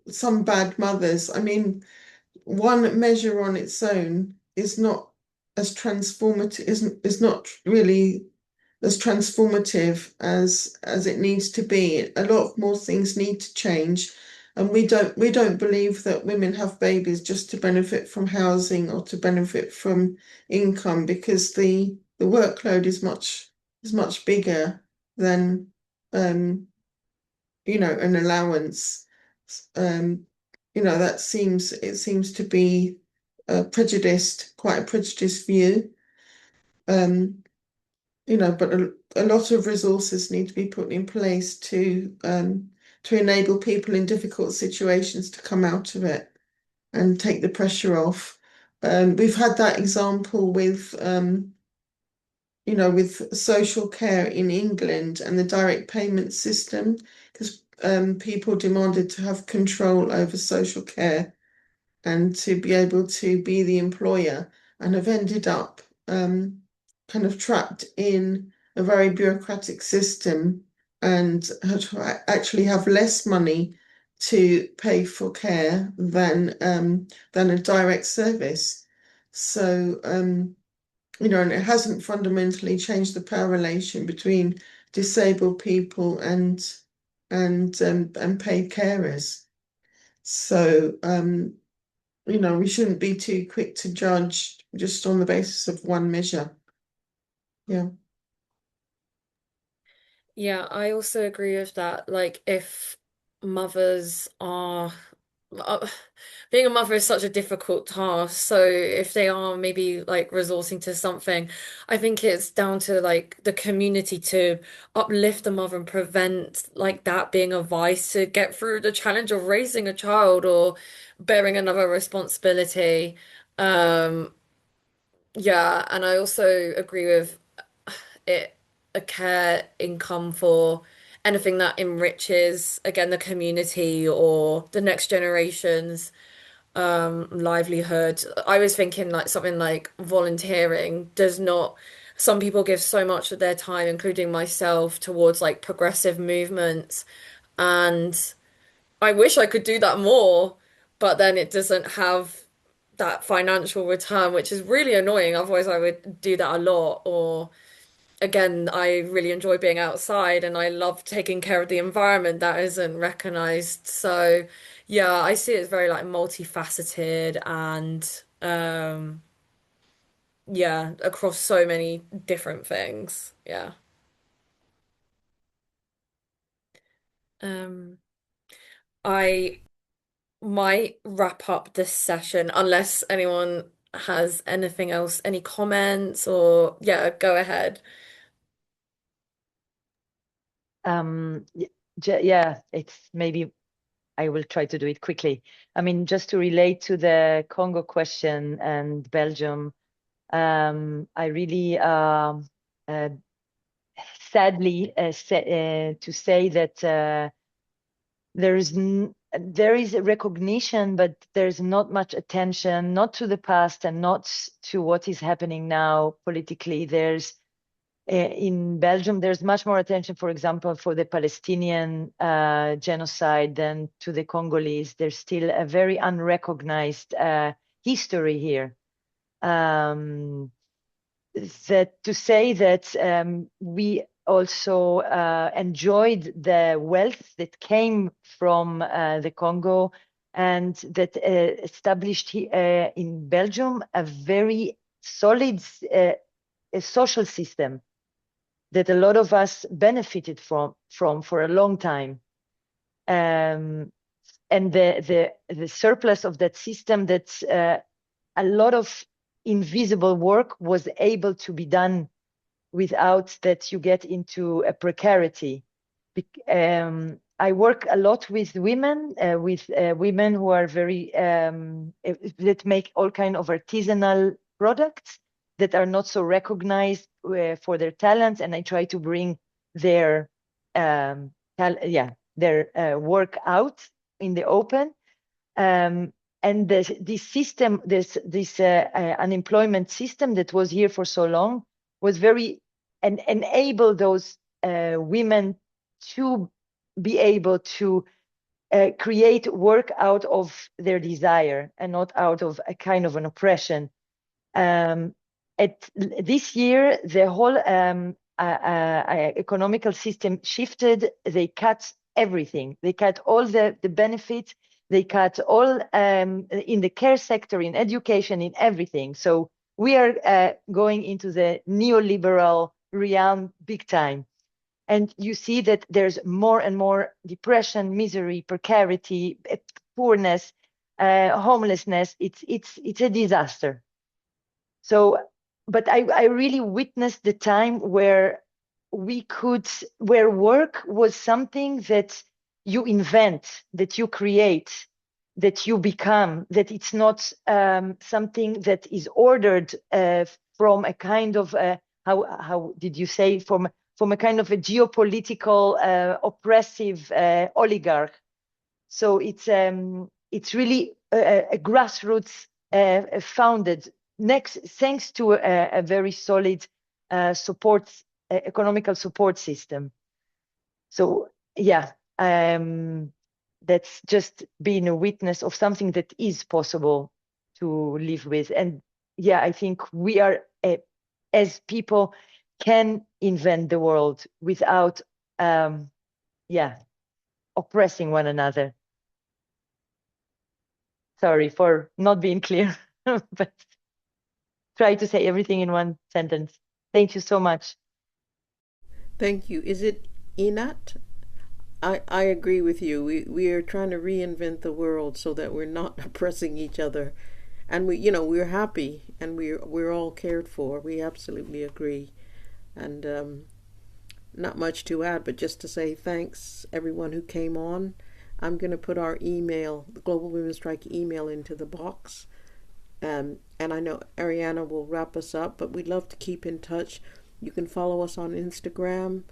some bad mothers. I mean, one measure on its own is not as transformative. Is not really as transformative as it needs to be. A lot more things need to change, And we don't believe that women have babies just to benefit from housing or to benefit from income, because the workload is much bigger than an allowance. Um, it seems to be quite a prejudiced view. Um, but a lot of resources need to be put in place to enable people in difficult situations to come out of it and take the pressure off. We've had that example with social care in England and the direct payment system, because people demanded to have control over social care and to be able to be the employer, and have ended up kind of trapped in a very bureaucratic system and actually have less money to pay for care than a direct service. So, and it hasn't fundamentally changed the power relation between disabled people and paid carers. So, we shouldn't be too quick to judge just on the basis of one measure. Yeah. Yeah, I also agree with that. Like, if mothers are, uh, being a mother is such a difficult task. So if they are maybe like resorting to something, I think it's down to like the community to uplift the mother and prevent like that being a vice to get through the challenge of raising a child or bearing another responsibility. Um, yeah, and I also agree with it, a care income for anything that enriches, again, the community or the next generation's livelihood. I was thinking like something like volunteering does not, some people give so much of their time, including myself, towards like progressive movements. And I wish I could do that more, but then it doesn't have that financial return, which is really annoying. Otherwise, I would do that a lot. Or again, I really enjoy being outside and I love taking care of the environment that isn't recognized. So, yeah, I see it as very like multifaceted and yeah, across so many different things. Yeah. Um, I might wrap up this session unless anyone has anything else, any comments or yeah, go ahead. Um, y- yeah, it's maybe I will try to do it quickly. I mean, just to relate to the Congo question and Belgium, I really uh, sadly to say that there is a recognition, but there's not much attention, not to the past and not to what is happening now politically. There's in Belgium, there's much more attention, for example, for the Palestinian genocide than to the Congolese. There's still a very unrecognized history here. That to say that we also enjoyed the wealth that came from the Congo, and that established in Belgium a very solid a social system that a lot of us benefited from for a long time. And the surplus of that system, that a lot of invisible work was able to be done without that you get into a precarity. I work a lot with women who are very that make all kind of artisanal products that are not so recognized for their talents, and I try to bring their their work out in the open. And this system, this unemployment system that was here for so long, was very and enable those women to be able to create work out of their desire and not out of a kind of an oppression. This year, the whole economical system shifted. They cut everything. They cut all the benefits. They cut all in the care sector, in education, in everything. So we are going into the neoliberal realm big time. And you see that there's more and more depression, misery, precarity, poorness, homelessness. It's a disaster. So, but I really witnessed the time where where work was something that you invent, that you create, that you become, that it's not something that is ordered from a kind of, how did you say, from a kind of a geopolitical oppressive oligarch. So it's really a grassroots founded thanks to a very solid support economical support system. So yeah, that's just being a witness of something that is possible to live with. And yeah, I think we are as people can invent the world without yeah, oppressing one another. Sorry for not being clear, but try to say everything in one sentence. Thank you so much. Thank you. Is it Inat? I agree with you. We are trying to reinvent the world so that we're not oppressing each other. And we're happy and we're all cared for. We absolutely agree. And not much to add, but just to say thanks everyone who came on. I'm going to put our email, the Global Women's Strike email, into the box. And I know Ariana will wrap us up, but we'd love to keep in touch. You can follow us on Instagram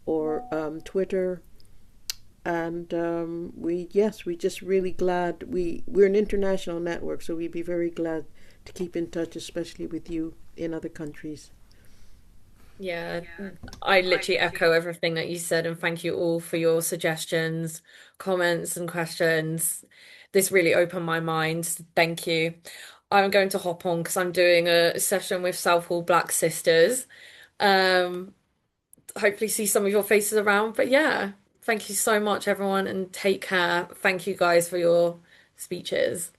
or Twitter. And we just really glad we're an international network, so we'd be very glad to keep in touch, especially with you in other countries. Yeah, I literally echo everything that you said, and thank you all for your suggestions, comments, and questions. This really opened my mind. Thank you. I'm going to hop on because I'm doing a session with Southall Black Sisters. Um, Hopefully see some of your faces around. But yeah, thank you so much, everyone, and take care. Thank you guys for your speeches.